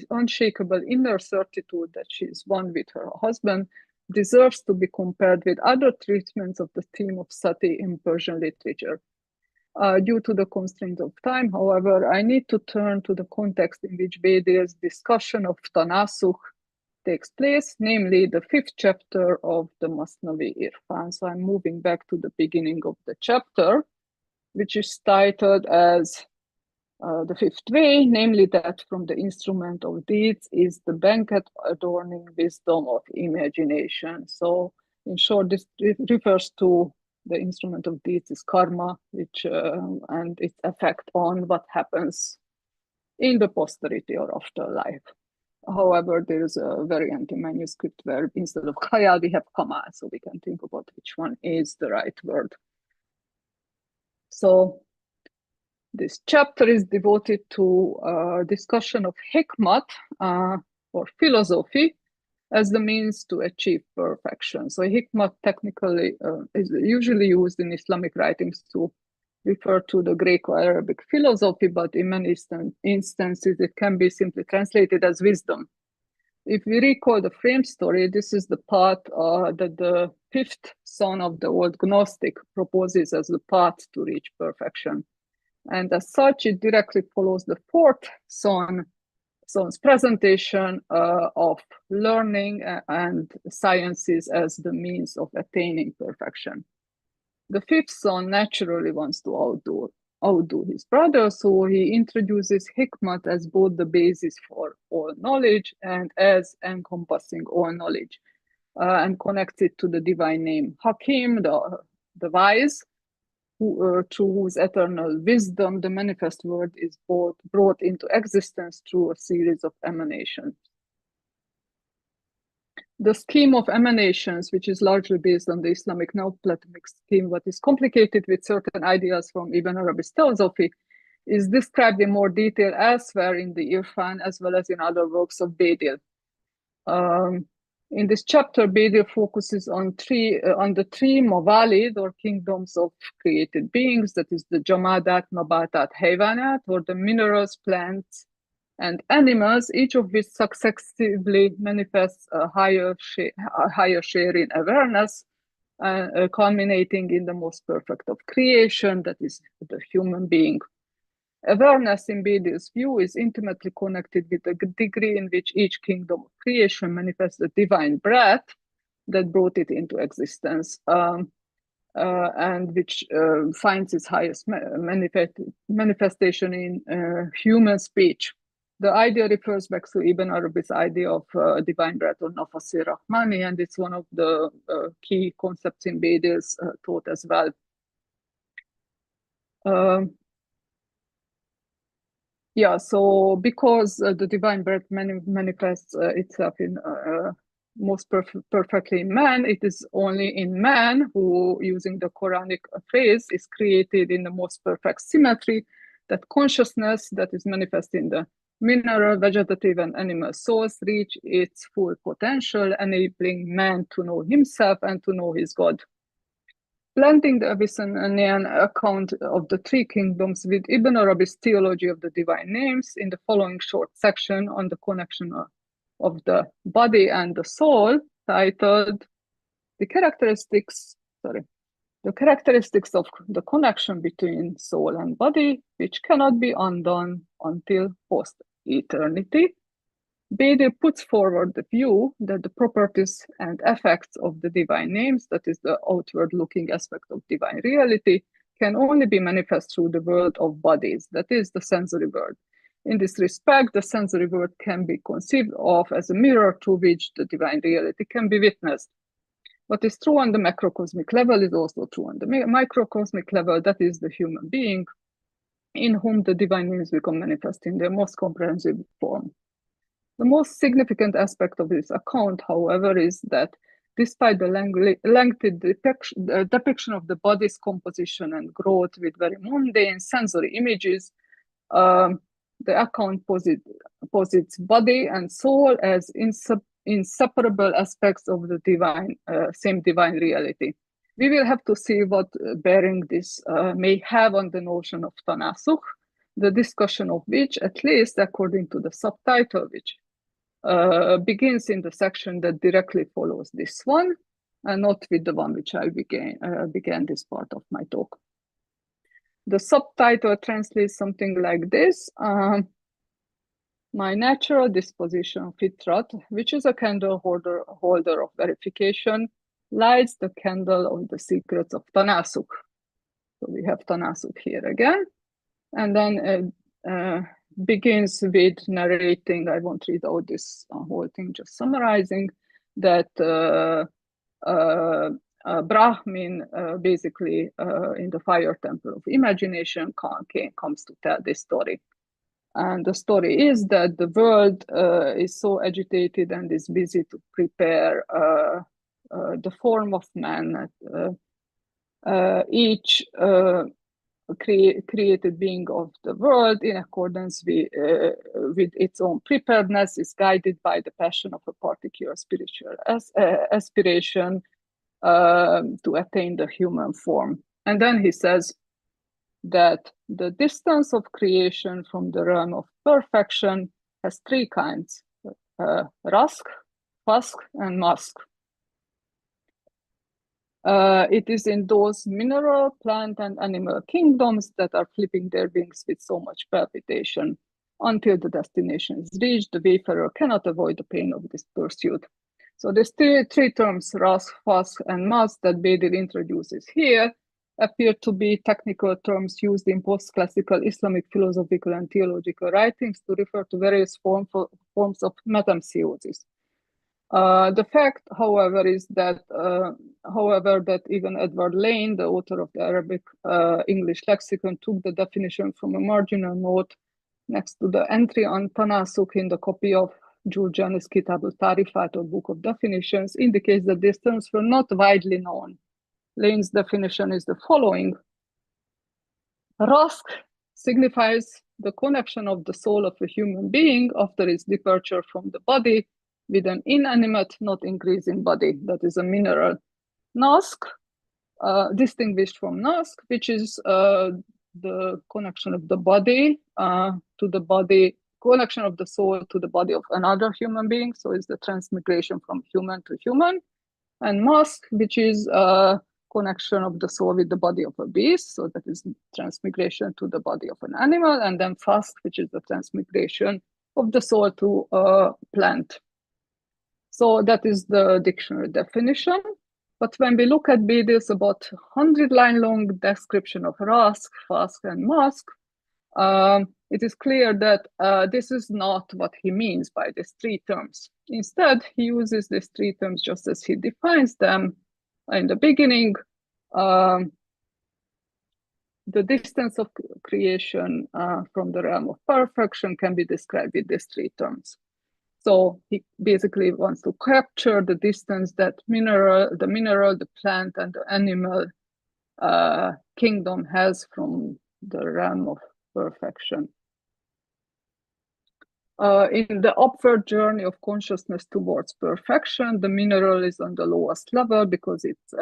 unshakable inner certitude that she is one with her husband deserves to be compared with other treatments of the theme of sati in Persian literature. Due to the constraints of time, however, I need to turn to the context in which Bedil's discussion of Tanasukh takes place, namely the 5th chapter of the Masnavi Irfan. So I'm moving back to the beginning of the chapter, which is titled as the 5th way, namely that from the instrument of deeds is the banquet adorning wisdom of imagination. So in short, this refers to the instrument of deeds is karma, which and its effect on what happens in the posterity or afterlife. However, there is a variant in manuscript where instead of khayal, we have kamal, so we can think about which one is the right word. So this chapter is devoted to discussion of hikmat or philosophy as the means to achieve perfection. So hikmat technically is usually used in Islamic writings to refer to the Greco-Arabic philosophy, but in many instances it can be simply translated as wisdom. If we recall the frame story, this is the path that the 5th son of the old Gnostic proposes as the path to reach perfection. And as such, it directly follows the 4th son's presentation of learning and sciences as the means of attaining perfection. The 5th son naturally wants to outdo his brother, so he introduces hikmat as both the basis for all knowledge and as encompassing all knowledge, and connects it to the divine name Hakim, the wise, through whose eternal wisdom the manifest word is brought into existence through a series of emanations. The scheme of emanations, which is largely based on the Islamic Neoplatonic scheme, but is complicated with certain ideas from Ibn Arabi's philosophy, is described in more detail elsewhere in the Irfan as well as in other works of Bedil. In this chapter, Bedil focuses on the 3 mawalid or kingdoms of created beings, that is the jamadat, nabatat, hayvanat, or the minerals, plants, and animals, each of which successively manifests a higher share in awareness, culminating in the most perfect of creation, that is the human being. Awareness in Bedil's view is intimately connected with the degree in which each kingdom of creation manifests the divine breath that brought it into existence, and which finds its highest manifestation in human speech. The idea refers back to Ibn Arabi's idea of divine breath or nafas-i rahmani, and it's one of the key concepts in Bedil's thought as well. Yeah, so because the divine breath manifests itself in most perfectly in man, it is only in man who, using the Quranic phrase, is created in the most perfect symmetry, that consciousness that is manifest in the mineral, vegetative, and animal souls reach its full potential, enabling man to know himself and to know his God. Blending the Abyssinian account of the 3 kingdoms with Ibn Arabi's theology of the divine names in the following short section on the connection of the body and the soul, titled The Characteristics The characteristics of the connection between soul and body, which cannot be undone until post-eternity. Bedil puts forward the view that the properties and effects of the divine names, that is the outward-looking aspect of divine reality, can only be manifest through the world of bodies, that is the sensory world. In this respect, the sensory world can be conceived of as a mirror through which the divine reality can be witnessed. What is true on the macrocosmic level is also true on the microcosmic level, that is the human being, in whom the divine names become manifest in their most comprehensive form. The most significant aspect of this account, however, is that despite the lengthy depiction of the body's composition and growth with very mundane sensory images, the account posits body and soul as inseparable aspects of the same divine reality. We will have to see what bearing this may have on the notion of tanasukh, the discussion of which, at least according to the subtitle, which begins in the section that directly follows this one, and not with the one which I began this part of my talk. The subtitle translates something like this: my natural disposition, fitrat, which is a candle holder of verification, lights the candle of the secrets of tanasukh. So we have tanasukh here again, and then begins with narrating. I won't read out this whole thing, just summarizing that Brahmin basically in the fire temple of imagination comes to tell this story. And the story is that the world is so agitated and is busy to prepare the form of man. Each created being of the world, in accordance with its own preparedness, is guided by the passion of a particular spiritual aspiration to attain the human form. And then he says that the distance of creation from the realm of perfection has three kinds: rask, fask, and mask. It is in those mineral, plant, and animal kingdoms that are flipping their wings with so much palpitation. Until the destination is reached, the wayfarer cannot avoid the pain of this pursuit. So these three terms, rask, fask, and mask, that Bedil introduces here, appear to be technical terms used in post-classical Islamic philosophical and theological writings to refer to various forms of metempsychosis. The fact, however, is that, that even Edward Lane, the author of the Arabic English lexicon, took the definition from a marginal note next to the entry on tanasukh in the copy of Jurjani's Kitab al-Tarifat, or Book of Definitions, indicates that these terms were not widely known. Lane's definition is the following: rask signifies the connection of the soul of a human being after its departure from the body with an inanimate, not increasing body, that is a mineral. Nask, distinguished from nask, which is the connection of the body to the body, connection of the soul to the body of another human being, so it's the transmigration from human to human. And mask, which is connection of the soul with the body of a beast, so that is transmigration to the body of an animal. And then fask, which is the transmigration of the soul to a plant. So that is the dictionary definition. But when we look at Bedil's about 100-line long description of rask, fask, and mask, it is clear that this is not what he means by these three terms. Instead, he uses these three terms just as he defines them in the beginning. The distance of creation from the realm of perfection can be described with these three terms. So he basically wants to capture the distance that the mineral, the plant, and the animal kingdom has from the realm of perfection. In the upward journey of consciousness towards perfection, the mineral is on the lowest level because it's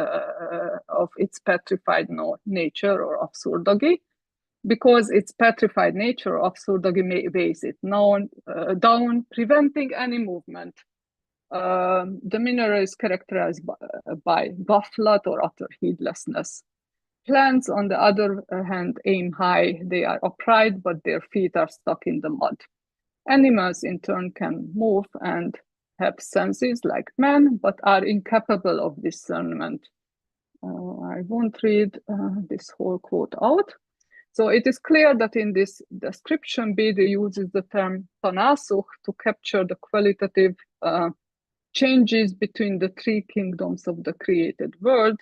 of its petrified nature, or absurdagi. Because its petrified nature, absurdagi weighs it down, preventing any movement. The mineral is characterized by baffled or utter heedlessness. Plants, on the other hand, aim high. They are upright, but their feet are stuck in the mud. Animals, in turn, can move and have senses like man, but are incapable of discernment. I won't read this whole quote out. So it is clear that in this description, Bedil uses the term tanasukh to capture the qualitative changes between the three kingdoms of the created world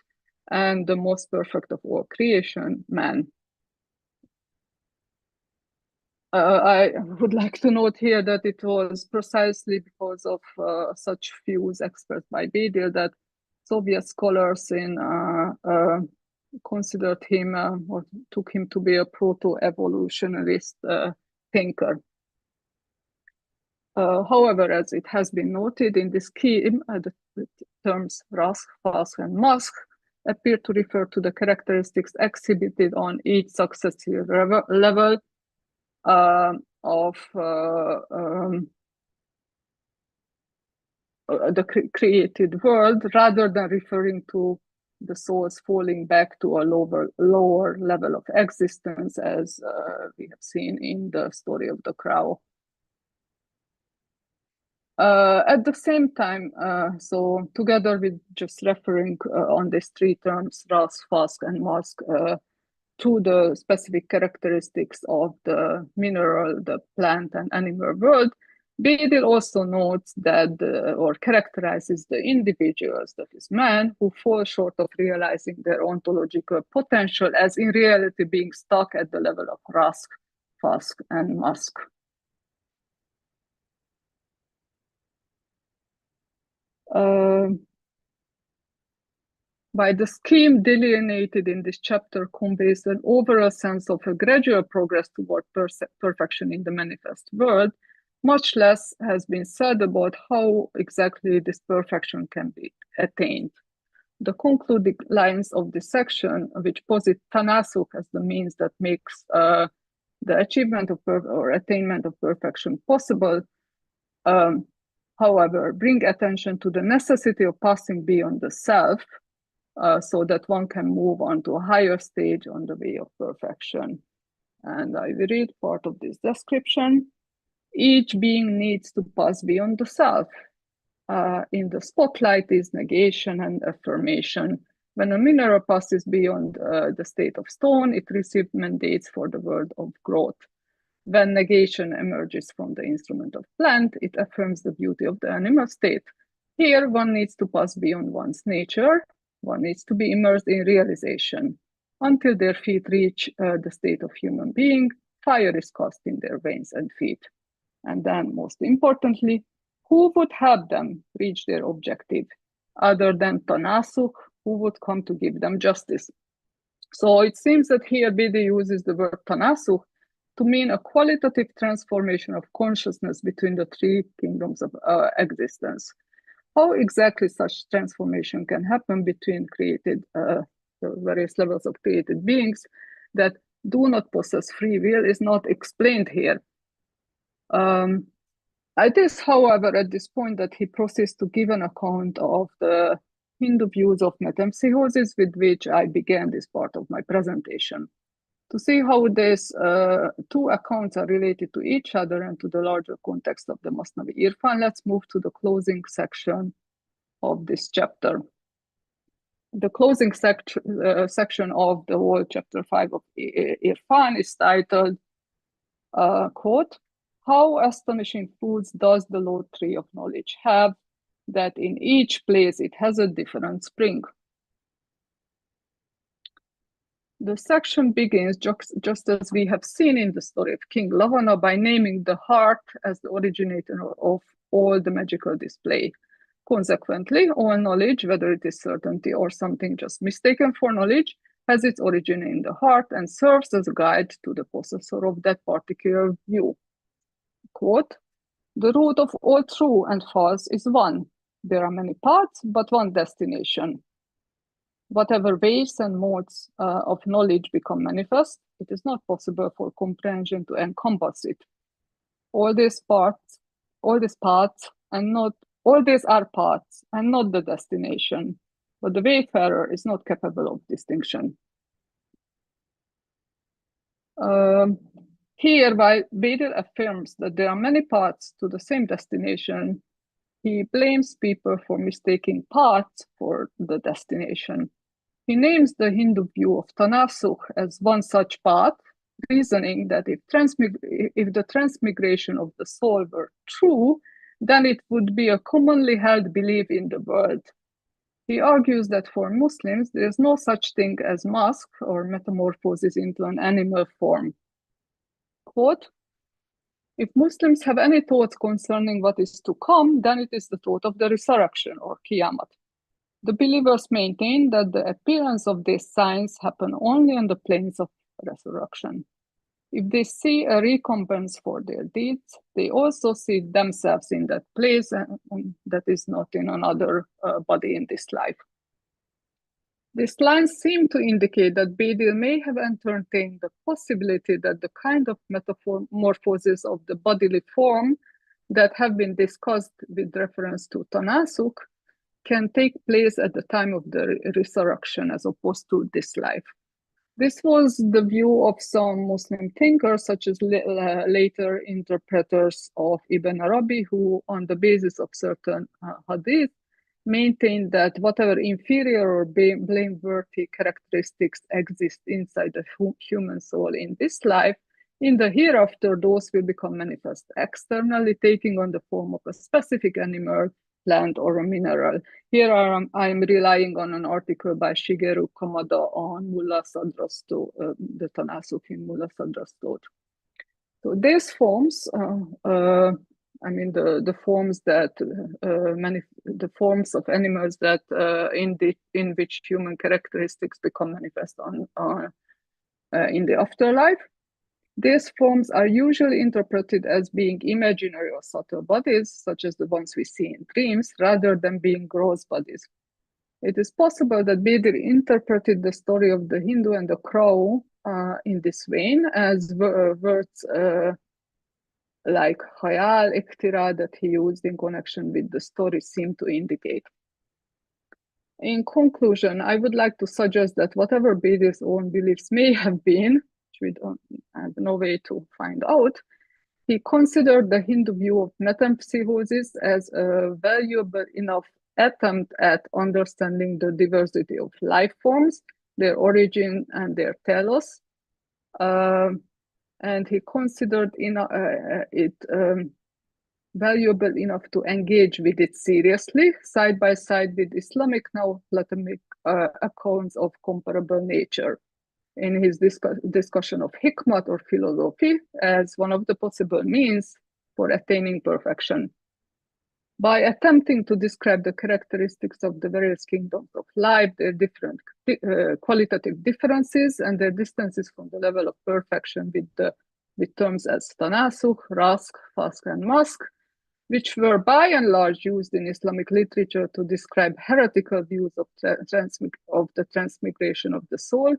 and the most perfect of all creation, man. I would like to note here that it was precisely because of such views expressed by Bedil that Soviet scholars considered him or took him to be a proto-evolutionarist thinker. However, as it has been noted in this scheme, the terms rask, fask, and mask appear to refer to the characteristics exhibited on each successive level of the created world, rather than referring to the souls falling back to a lower level of existence, as we have seen in the story of the crow. At the same time, so together with just referring on these three terms, rask, fask, and mask, to the specific characteristics of the mineral, the plant, and animal world, Bedil also notes that, or characterizes the individuals, that is man, who fall short of realizing their ontological potential as in reality being stuck at the level of rask, fask, and mask. By the scheme delineated in this chapter conveys an overall sense of a gradual progress toward perfection in the manifest world. Much less has been said about how exactly this perfection can be attained. The concluding lines of this section, which posit tanasukh as the means that makes the achievement of or attainment of perfection possible, however, bring attention to the necessity of passing beyond the self, so that one can move on to a higher stage on the way of perfection. And I will read part of this description. Each being needs to pass beyond the self. In the spotlight is negation and affirmation. When a mineral passes beyond the state of stone, it receives mandates for the world of growth. When negation emerges from the instrument of plant, it affirms the beauty of the animal state. Here, one needs to pass beyond one's nature. One needs to be immersed in realization. Until their feet reach the state of human being, fire is cast in their veins and feet. And then, most importantly, who would help them reach their objective other than tanasukh, who would come to give them justice? So it seems that here Bedil uses the word tanasukh to mean a qualitative transformation of consciousness between the three kingdoms of existence. How exactly such transformation can happen between created, the various levels of created beings that do not possess free will is not explained here. It is, however, at this point that he proceeds to give an account of the Hindu views of metempsychosis with which I began this part of my presentation. To see how these two accounts are related to each other and to the larger context of the Masnavi Irfan, let's move to the closing section of this chapter. The closing section of the whole chapter 5 of Irfan is titled, quote, "How astonishing fruits does the Lord Tree of Knowledge have, that in each place it has a different spring." The section begins just as we have seen in the story of King Lavana by naming the heart as the originator of all the magical display. Consequently, all knowledge, whether it is certainty or something just mistaken for knowledge, has its origin in the heart and serves as a guide to the possessor of that particular view. Quote, "The root of all true and false is one. There are many paths, but one destination. Whatever ways and modes of knowledge become manifest, it is not possible for comprehension to encompass it. All these paths, and not All these are paths and not the destination, but the wayfarer is not capable of distinction. Here, while Bedil affirms that there are many paths to the same destination, he blames people for mistaking paths for the destination. He names the Hindu view of Tanasukh as one such path, reasoning that if the transmigration of the soul were true, then it would be a commonly held belief in the world. He argues that for Muslims, there is no such thing as mask or metamorphosis into an animal form. Quote, if Muslims have any thoughts concerning what is to come, then it is the thought of the resurrection or Qiyamah. The believers maintain that the appearance of these signs happen only on the planes of resurrection. If they see a recompense for their deeds, they also see themselves in that place that is not in another body in this life. These lines seem to indicate that Bedil may have entertained the possibility that the kind of metamorphosis of the bodily form that have been discussed with reference to Tanasukh can take place at the time of the resurrection as opposed to this life. This was the view of some Muslim thinkers, such as later interpreters of Ibn Arabi, who, on the basis of certain hadith, maintained that whatever inferior or blameworthy characteristics exist inside the human soul in this life, in the hereafter, those will become manifest externally, taking on the form of a specific animal, plant, or a mineral. Here I'm relying on an article by Shigeru Kamada on Mullah Sadra's thought, the Tanasukh in Mullah Sadra's thought. So these forms, I mean the forms that the forms of animals that in which human characteristics become manifest in the afterlife. These forms are usually interpreted as being imaginary or subtle bodies, such as the ones we see in dreams, rather than being gross bodies. It is possible that Bedil interpreted the story of the Hindu and the crow in this vein, as words like khayal, iktira that he used in connection with the story seem to indicate. In conclusion, I would like to suggest that whatever Bedil's own beliefs may have been, we don't have no way to find out, he considered the Hindu view of metempsychosis as a valuable enough attempt at understanding the diversity of life forms, their origin and their telos. And he considered it valuable enough to engage with it seriously, side by side with Islamic now Platonic accounts of comparable nature. In his discussion of hikmat or philosophy as one of the possible means for attaining perfection. By attempting to describe the characteristics of the various kingdoms of life, their different qualitative differences and their distances from the level of perfection with terms as tanasukh, rask, fask, and mask, which were by and large used in Islamic literature to describe heretical views of the transmigration of the soul,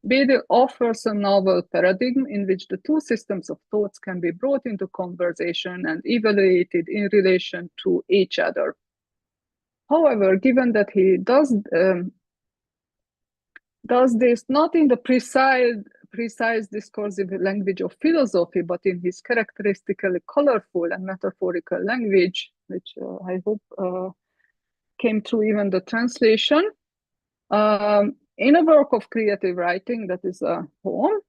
Bedil offers a novel paradigm in which the two systems of thoughts can be brought into conversation and evaluated in relation to each other. However, given that he does this not in the precise discursive language of philosophy, but in his characteristically colorful and metaphorical language, which I hope came through even the translation, in a work of creative writing that is a poem,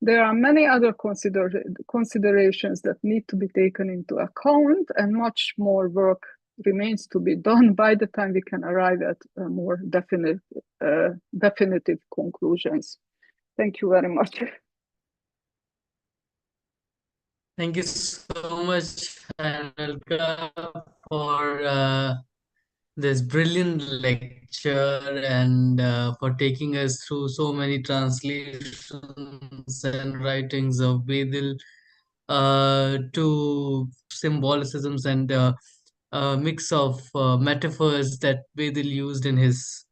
there are many other considerations that need to be taken into account, and much more work remains to be done by the time we can arrive at more definitive conclusions. Thank you very much. Thank you so much, Hajnalka, for this brilliant lecture and for taking us through so many translations and writings of Bedil to symbolicisms and a mix of metaphors that Bedil used in his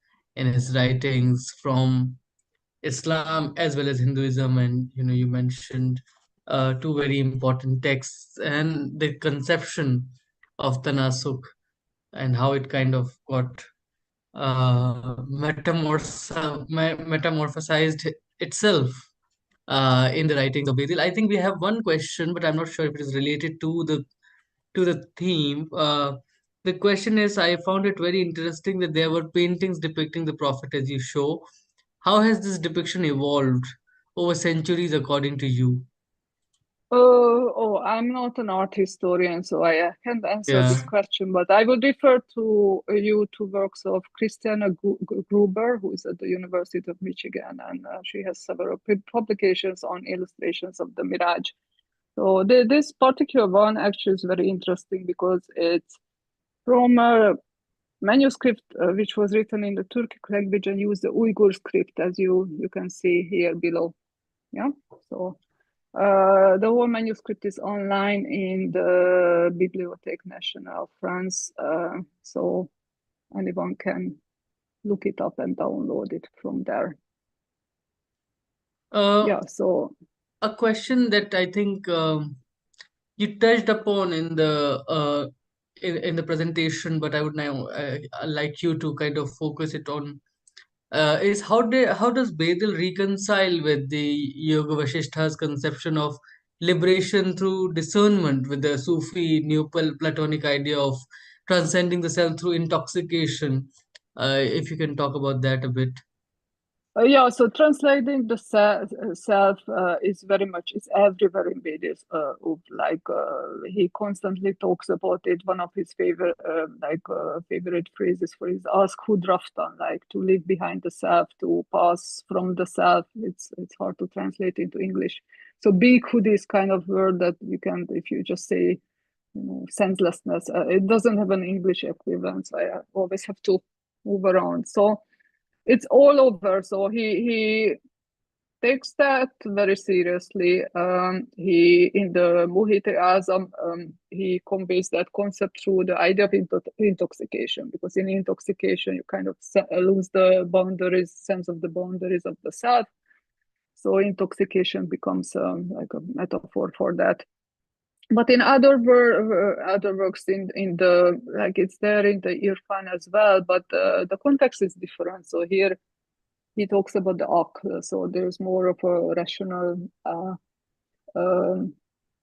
writings from Islam as well as Hinduism, and you mentioned two very important texts and the conception of Tanasukh and how it kind of got metamorphosized itself in the writings of Bedil. I think we have one question, but I'm not sure if it is related to the theme. The question is, I found it very interesting that there were paintings depicting the Prophet as you show. How has this depiction evolved over centuries, according to you? I'm not an art historian, so I can't answer Yeah. this question, but I would refer to you to works of Christiana Gruber, who is at the University of Michigan, and she has several publications on illustrations of the Mirage. So this particular one actually is very interesting because it's from a manuscript which was written in the Turkic language and used the Uyghur script, as you can see here below. Yeah, so the whole manuscript is online in the Bibliothèque Nationale France, so anyone can look it up and download it from there. Uh, Yeah, so a question that I think you touched upon in the presentation, but I would now like you to kind of focus it on is how does Bedil reconcile with the Yoga Vasishtha's conception of liberation through discernment with the Sufi Neoplatonic idea of transcending the self through intoxication? If you can talk about that a bit. yeah, so translating the self is very much, it's everywhere in Vedas. He constantly talks about it. One of his favorite phrases for is ask hudraftan, like to leave behind the self, to pass from the self. It's hard to translate into English. So bhikkhu is kind of word that you can, if you just say, senselessness, it doesn't have an English equivalent. So I always have to move around. So it's all over. So he takes that very seriously. He in the Muhit Azam he conveys that concept through the idea of intoxication, because in intoxication you kind of lose the boundaries, sense of the boundaries of the self. So intoxication becomes like a metaphor for that. But in other works in the, like, it's there in the Irfan as well, but the context is different. So here he talks about the aql, so there's more of a rational um,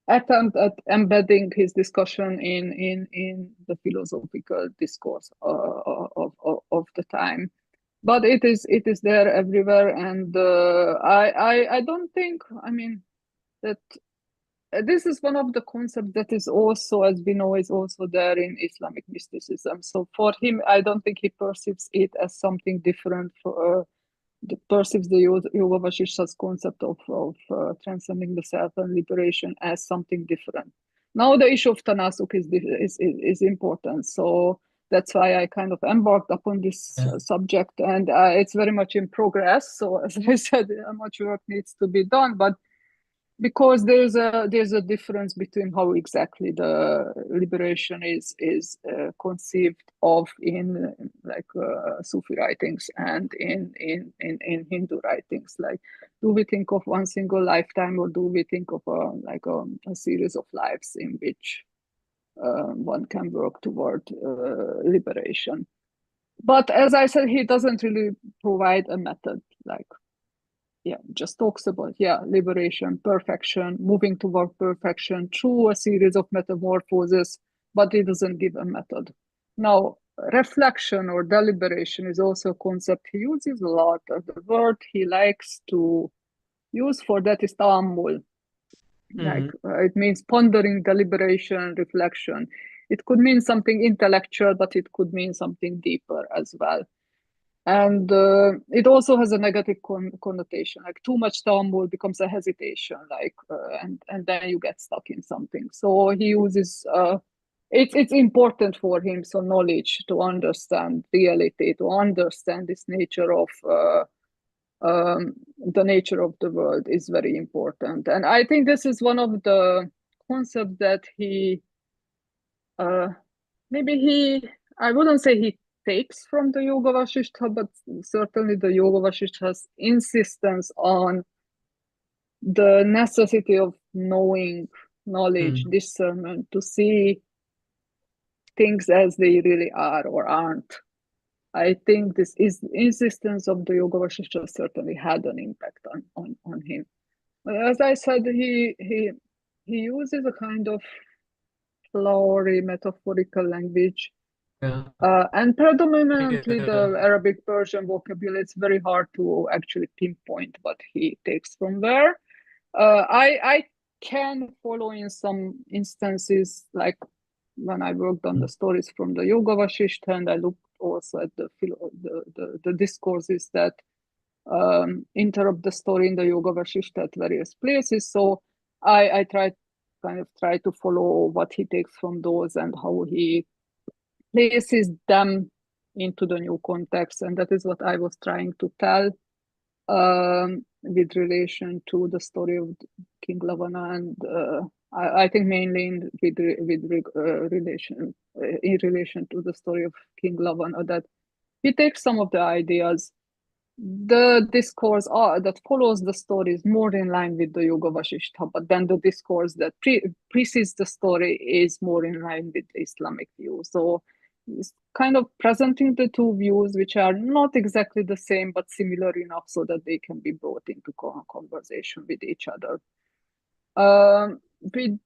attempt at embedding his discussion in the philosophical discourse of the time. But it is there everywhere, and I don't think, I mean, that this is one of the concepts that is also, as we know, is also there in Islamic mysticism. So for him, I don't think he perceives it as something different perceives the Yoga Vasishtha's concept of transcending the self and liberation as something different. Now the issue of Tanasuk is important. So that's why I kind of embarked upon this Yeah. subject, and it's very much in progress. So as I said, much work needs to be done, but because there's a difference between how exactly the liberation is conceived of in Sufi writings and in Hindu writings. Like, do we think of one single lifetime, or do we think of a series of lives in which one can work toward liberation? But as I said, he doesn't really provide a method. Like, yeah, just talks about, liberation, perfection, moving toward perfection through a series of metamorphoses, but it doesn't give a method. Now, reflection or deliberation is also a concept he uses a lot. The word he likes to use for that is ta'ammul. Mhm. It means pondering, deliberation, reflection. It could mean something intellectual, but it could mean something deeper as well. And it also has a negative connotation. Like, too much ta'ammul becomes a hesitation, and then you get stuck in something. So he uses it's important for him, so knowledge, to understand reality, to understand this nature of the nature of the world is very important. And I think this is one of the concepts that he maybe he I wouldn't say he takes from the Yoga Vasishtha, but certainly the Yoga Vasishtha's insistence on the necessity of knowing, knowledge, Mhm. discernment, to see things as they really are or aren't. I think this is insistence of the Yoga Vasishtha certainly had an impact on him. As I said, he uses a kind of flowery metaphorical language, and predominantly the Arabic Persian vocabulary. It's very hard to actually pinpoint what he takes from where. I can follow in some instances, like when I worked on the stories from the Yoga Vasishtha, and I looked also at the discourses that interrupt the story in the Yoga Vasishtha at various places. So I try to follow what he takes from those and how he places them into the new context, and that is what I was trying to tell with relation to the story of King Lavana, and I think mainly in relation to the story of King Lavana, that he takes some of the ideas. The discourse that follows the story is more in line with the Yoga Vasishtha, but then the discourse that precedes the story is more in line with the Islamic view. So it's kind of presenting the two views, which are not exactly the same, but similar enough so that they can be brought into conversation with each other. With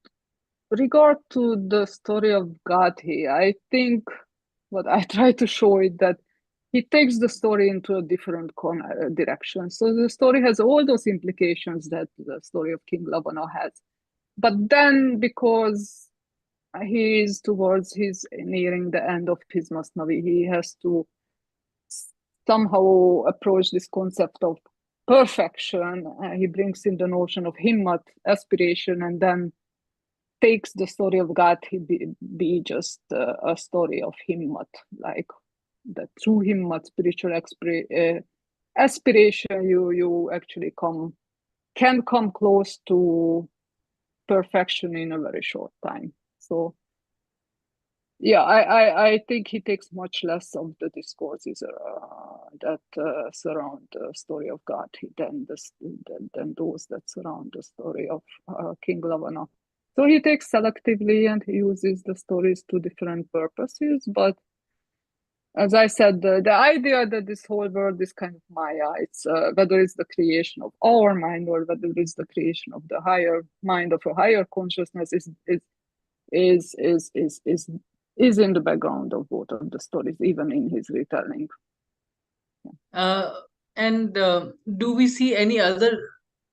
regard to the story of Gadhi, I think what I try to show is that he takes the story into a different direction. So the story has all those implications that the story of King Lavana has. But then, because he is nearing the end of his Masnavi, he has to somehow approach this concept of perfection. He brings in the notion of himmat, aspiration, and then takes the story of Gadhi be just a story of himmat, like that through himmat, spiritual aspiration, you actually can come close to perfection in a very short time. So yeah, I think he takes much less of the discourses that surround the story of Gadhi than those that surround the story of King Lavana. So he takes selectively and he uses the stories to different purposes. But as I said, the idea that this whole world is kind of Maya, it's whether it's the creation of our mind or whether it's the creation of the higher mind, of a higher consciousness, is in the background of both of the stories, even in his retelling. And do we see any other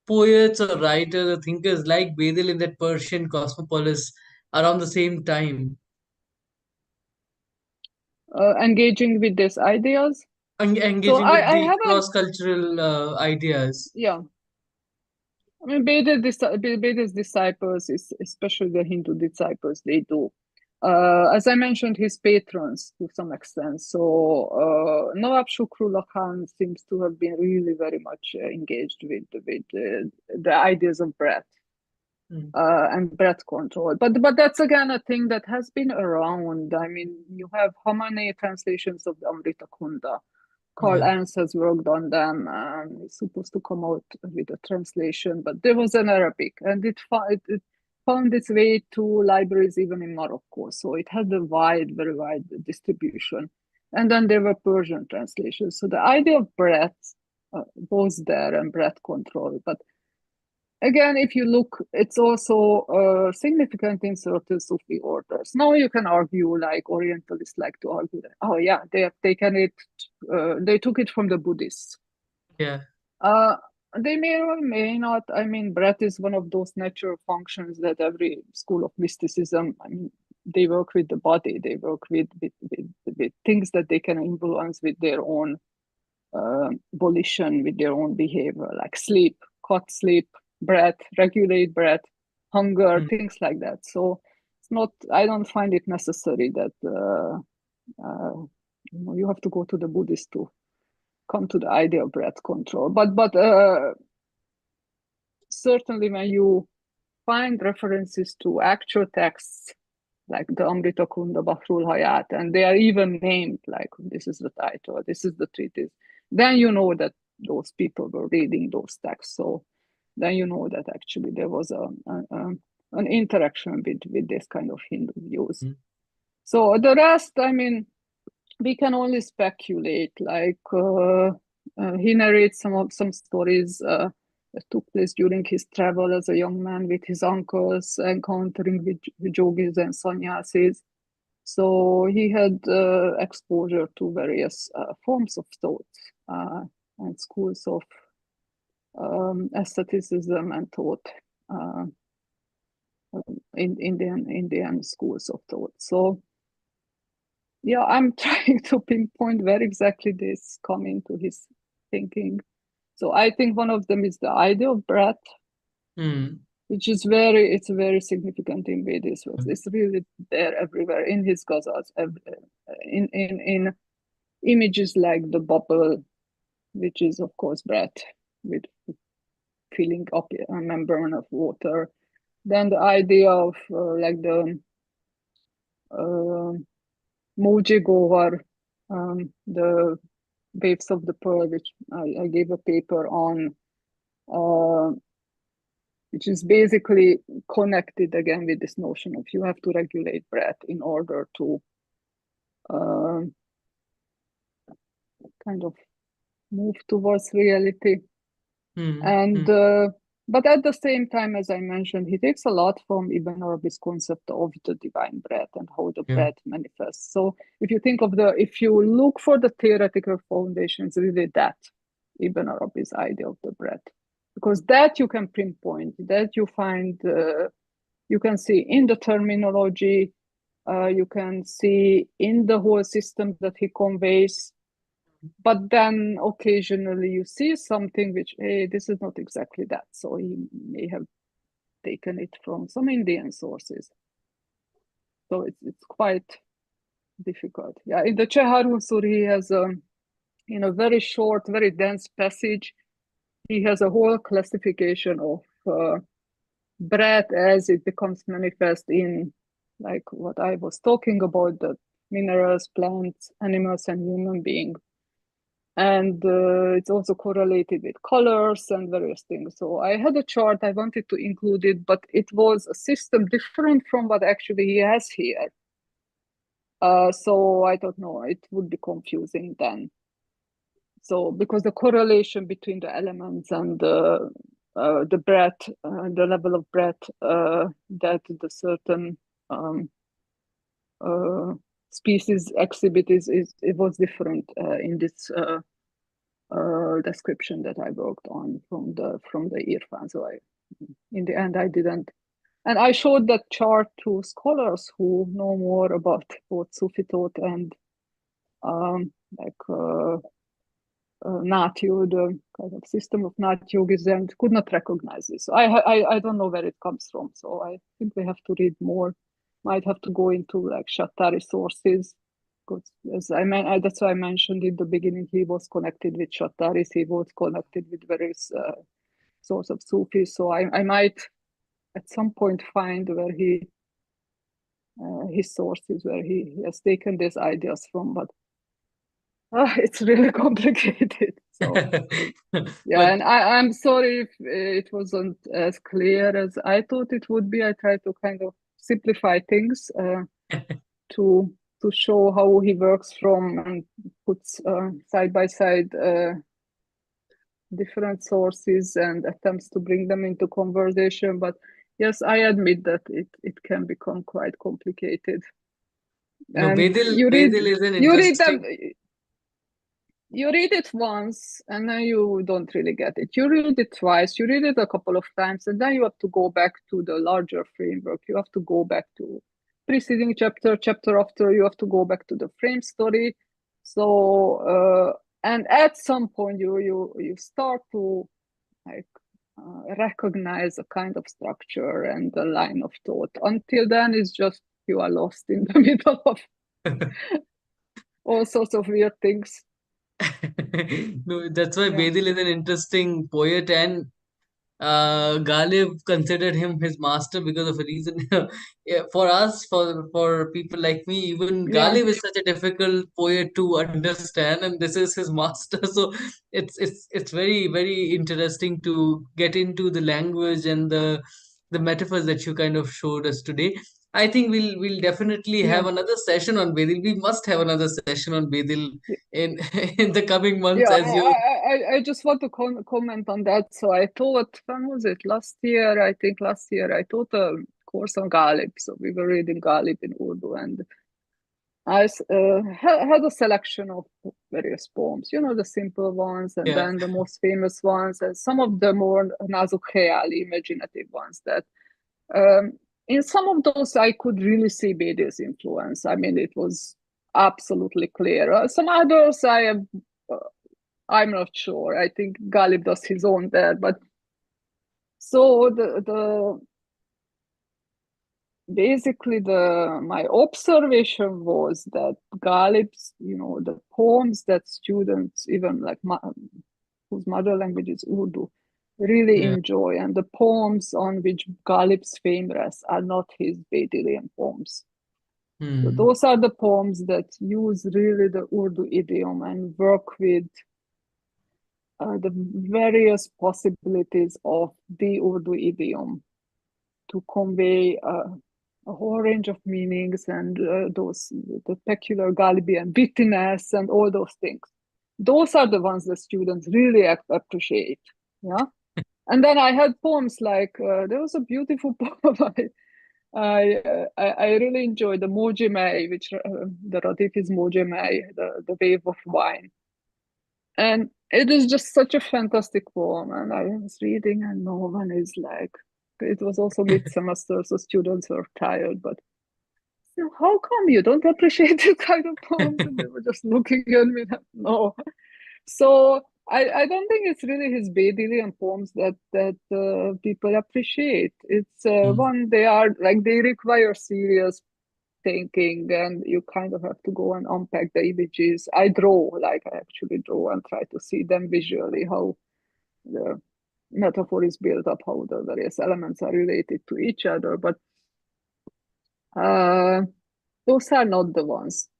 poets or writers or thinkers like Bedil in that Persian cosmopolis around the same time? Engaging with these ideas. Engaging with the cross-cultural ideas. Yeah. I mean, Bedil's disciples, especially the Hindu disciples, they do. As I mentioned, his patrons to some extent. So Nawab Shukrullah Khan seems to have been really very much engaged with the ideas of breath and breath control. But that's again a thing that has been around. I mean, you have how many translations of the Amrita Kunda? Carl Ernst has worked on them. It's supposed to come out with a translation, but there was an Arabic, and it found its way to libraries even in Morocco. So it had a very wide distribution. And then there were Persian translations. So the idea of breath was there, and breath control. But again, if you look, it's also significant in certain Sufi orders. Now you can argue, like Orientalists like to argue that, oh yeah, they have taken it, they took it from the Buddhists. Yeah. They may or may not. I mean, breath is one of those natural functions that every school of mysticism, I mean, they work with the body, they work with things that they can influence with their own volition, with their own behavior, like sleep, cut sleep, breath, regulate breath, hunger, things like that. So it's not, I don't find it necessary that you have to go to the Buddhist to come to the idea of breath control. But certainly when you find references to actual texts like the Amrita Kunda, Bahrul Hayat, and they are even named, like this is the title, this is the treatise, then you know that those people were reading those texts. So then you know that actually there was an interaction with this kind of Hindu views. So the rest, I mean, we can only speculate. Like he narrates some stories that took place during his travel as a young man with his uncles, encountering with yogis and sannyasis. So he had exposure to various forms of thought and schools of aestheticism and thought in Indian schools of thought. So yeah, I'm trying to pinpoint where exactly this come into his thinking. So I think one of them is the idea of breath, which is very significant in Bedil's works. It's really there everywhere in his ghazals, in images like the bubble, which is of course breath with filling up a membrane of water. Then the idea of like the Moje Gohar, the waves of the pearl, which I gave a paper on, which is basically connected again with this notion of you have to regulate breath in order to kind of move towards reality. And but at the same time, as I mentioned, he takes a lot from Ibn Arabi's concept of the divine breath and how the breath manifests. So if you look for the theoretical foundations, really that Ibn Arabi's idea of the breath, because that you can pinpoint, that you find, you can see in the terminology, you can see in the whole system that he conveys. But then occasionally you see something which, hey, this is not exactly that. So he may have taken it from some Indian sources. So it's quite difficult. Yeah, in the Cheharun Suri, he has in a very short, very dense passage, he has a whole classification of breath as it becomes manifest in like what I was talking about, the minerals, plants, animals, and human beings. And it's also correlated with colors and various things. So I had a chart, I wanted to include it, but it was a system different from what actually he has here. So I don't know, it would be confusing then. So because the correlation between the elements and the breath, the level of breath that the certain species exhibit it was different in this description that I worked on from the Irfan. So in the end, I didn't. And I showed that chart to scholars who know more about both Sufi thought and Natyu, the kind of system of Nat yogis, and could not recognize this. So I don't know where it comes from. So I think we have to read more. Might have to go into like Shattari sources. Because as that's why I mentioned in the beginning, he was connected with Shattaris, he was connected with various sources of Sufis. So I might at some point find where his sources, where he has taken these ideas from, but it's really complicated. So yeah, and I'm sorry if it wasn't as clear as I thought it would be. I tried to kind of simplify things to show how he works from and puts side by side different sources and attempts to bring them into conversation. But yes, I admit that it can become quite complicated. No, And Bedil is an interesting. You read it once and then you don't really get it. You read it twice, you read it a couple of times, and then you have to go back to the larger framework. You have to go back to preceding chapter after, you have to go back to the frame story. So and at some point you start to like recognize a kind of structure and a line of thought. Until then, it's just you are lost in the middle of all sorts of weird things. No, that's why Bedil is an interesting poet, and Ghalib considered him his master because of a reason. Yeah, for us, for people like me, even Ghalib is such a difficult poet to understand, and this is his master. So it's very interesting to get into the language and the metaphors that you kind of showed us today. I think we'll definitely Yeah. have another session on Bedil. We must have another session on Bedil in in the coming months Yeah, as you. I just want to comment on that. So I taught, when was it? Last year, I think last year, I taught a course on Ghalib. So we were reading Ghalib in Urdu, and I had a selection of various poems, you know, the simple ones, and Yeah. then the most famous ones, and some of the more nazuk khayali, imaginative ones that in some of those I could really see Bedil's influence. I mean, it was absolutely clear. Some others uh, I'm not sure. I think Ghalib does his own there, but so the basically my observation was that Ghalib's, you know, the poems that students, even like whose mother language is Urdu, really Yeah. enjoy, and the poems on which Ghalib's fame rests are not his Bedilian poems. So Hmm. those are the poems that use really the Urdu idiom and work with the various possibilities of the Urdu idiom to convey a whole range of meanings and the peculiar Galibian wittiness and all those things. Those are the ones that students really appreciate. Yeah. And then I had poems like there was a beautiful poem I really enjoyed, the Moji May, which the Radif is Moji May, the wave of wine. And it is just such a fantastic poem. And I was reading, and no one is like, it was also mid-semester, so students were tired. But so how come you don't appreciate this kind of poems? And they were just looking at me like, no. So I don't think it's really his Bedilian poems that people appreciate. It's Hmm. one, they are like, they require serious thinking, and you kind of have to go and unpack the images. I draw, like I actually draw and try to see them visually, how the metaphor is built up, how the various elements are related to each other. But uh, those are not the ones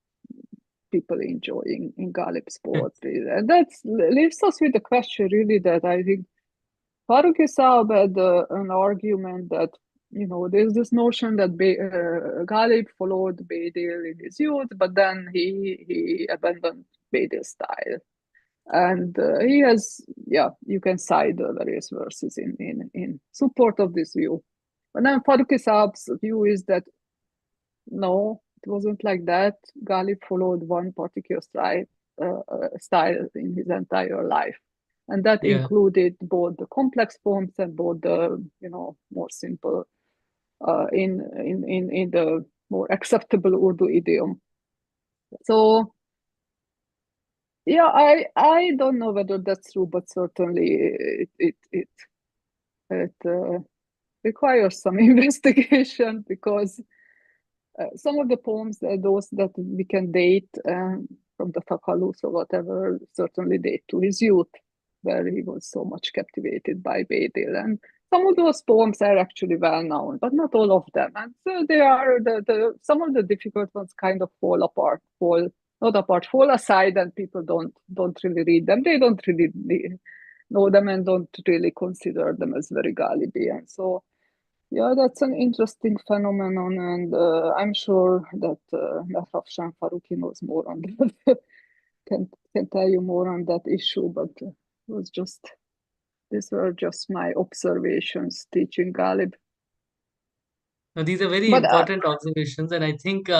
people enjoy in Ghalib's poetry. And that leaves us with the question, really, that I think Farooq Saab had an argument that, you know, there's this notion that Ghalib followed Bedil in his youth, but then he abandoned Bedil's style. And he has, yeah, you can cite the various verses in support of this view. But then Farooq Saab's view is that no, it wasn't like that. Ghalib followed one particular style in his entire life. And that Yeah. included both the complex poems and both the, you know, more simple, in the more acceptable Urdu idiom. So, yeah, I don't know whether that's true, but certainly it requires some investigation, because some of the poems, those that we can date from the Takallus or whatever, certainly date to his youth, where he was so much captivated by Bedil. And some of those poems are actually well known, but not all of them. And so they are some of the difficult ones kind of fall apart, fall not apart, fall aside, and people don't really read them. They don't really know them and don't really consider them as very Galibian. So yeah, that's an interesting phenomenon, and I'm sure that Rafshan Faruqi knows more on that, can tell you more on that issue. But it was just these were just my observations teaching Ghalib. Now, these are very But important observations, and I think we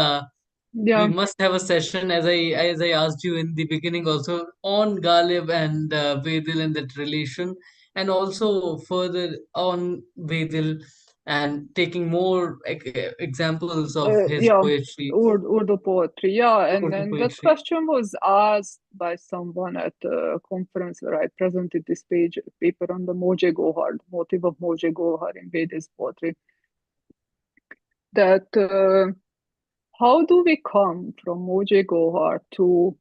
yeah, must have a session, as I asked you in the beginning, also on Ghalib and Bedil and that relation, and also further on Bedil and taking more examples of his yeah, poetry, Urdu poetry, yeah, and Urdu then that poetry. question was asked by someone at a conference where I presented this paper on the Moje Gohar, motive of Moje Gohar in Vedis poetry. That how do we come from Moje Gohar to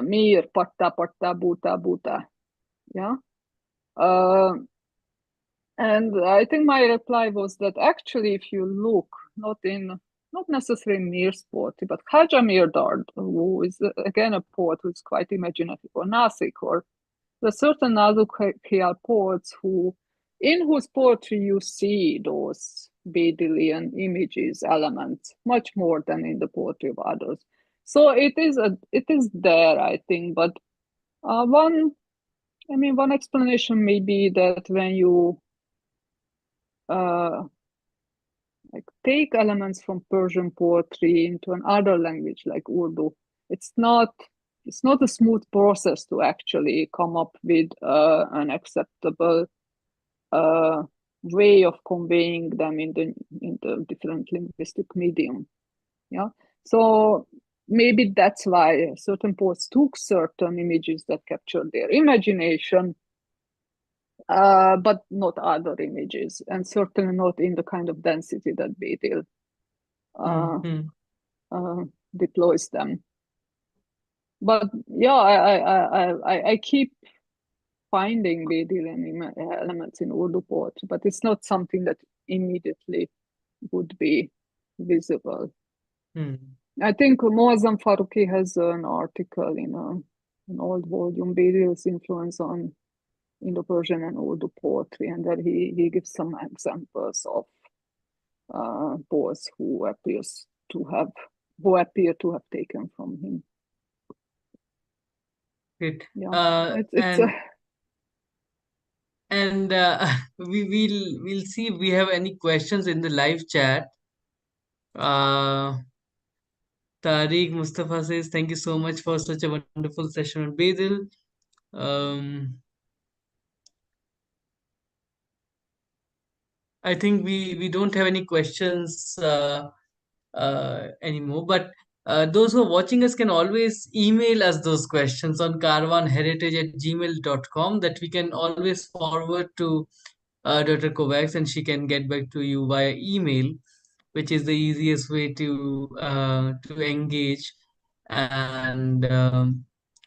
Mir, Patta, Patta, Buta, Buta? Yeah. Uh, and I think my reply was that actually, if you look, not necessarily in Mir's poetry, but Khaja Mirdad, who is again a poet who's quite imaginative, or Nasik, or there are certain Nazuk Khayal poets who in whose poetry you see those Bedilian images, elements, much more than in the poetry of others. So it is there, I think. But one explanation may be that when you like take elements from Persian poetry into another language like Urdu, it's not a smooth process to actually come up with an acceptable way of conveying them in the different linguistic medium. Yeah. So maybe that's why certain poets took certain images that captured their imagination, but not other images, and certainly not in the kind of density that Bedil deploys them. But yeah, I keep finding Bedilian elements in Urdu poetry, but it's not something that immediately would be visible. I think Moazzam Farooqi has an article in an old volume, Bedil's influence on Indo-Persian and Urdu poetry, and there he gives some examples of poets who appear to have taken from him. Great. Yeah, and we'll see if we have any questions in the live chat. Tariq Mustafa says, thank you so much for such a wonderful session on Bedil. I think we don't have any questions anymore, but those who are watching us can always email us those questions on karwanheritage@gmail.com, that we can always forward to Dr. Kovacs, and she can get back to you via email, which is the easiest way to engage. And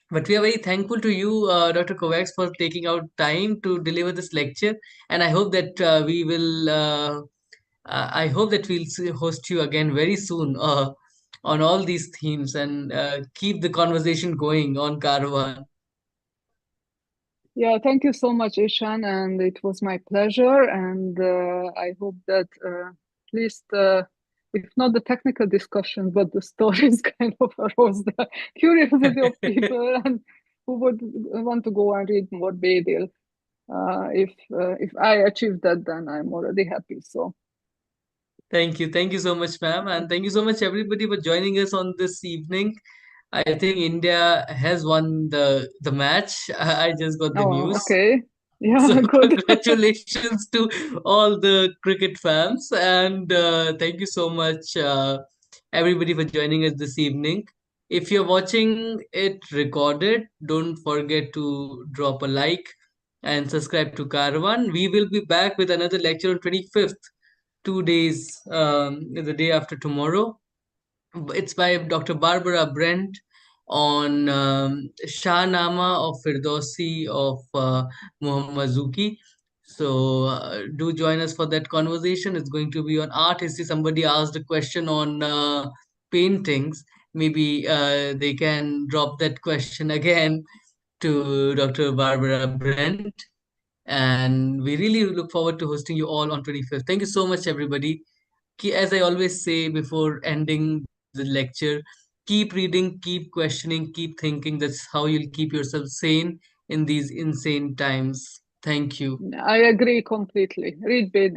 but we are very thankful to you, Dr. Kovacs, for taking out time to deliver this lecture, and I hope that I hope that host you again very soon on all these themes, and keep the conversation going on Karwan. Yeah, thank you so much, Ishan, and it was my pleasure. And I hope that at least, if not the technical discussion, but the stories kind of arouse the curiosity of people and who would want to go and read more Bedil. If I achieve that, then I'm already happy. So Thank you so much, ma'am, and thank you so much everybody for joining us on this evening. I think India has won the match. I just got the oh, news. okay, So yeah, good. congratulations to all the cricket fans, and thank you so much, everybody, for joining us this evening. If you're watching it recorded, don't forget to drop a like and subscribe to Caravan. We will be back with another lecture on 25th, 2 days, the day after tomorrow. It's by Dr. Barbara Brent on Shahnama of Firdausi of Muhammad Zuki. So do join us for that conversation. It's going to be on art history. Somebody asked a question on paintings. Maybe they can drop that question again to Dr. Barbara Brent. And we really look forward to hosting you all on 25th. Thank you so much, everybody. As I always say before ending the lecture, keep reading, keep questioning, keep thinking. That's how you'll keep yourself sane in these insane times. Thank you. I agree completely. Read Bedil.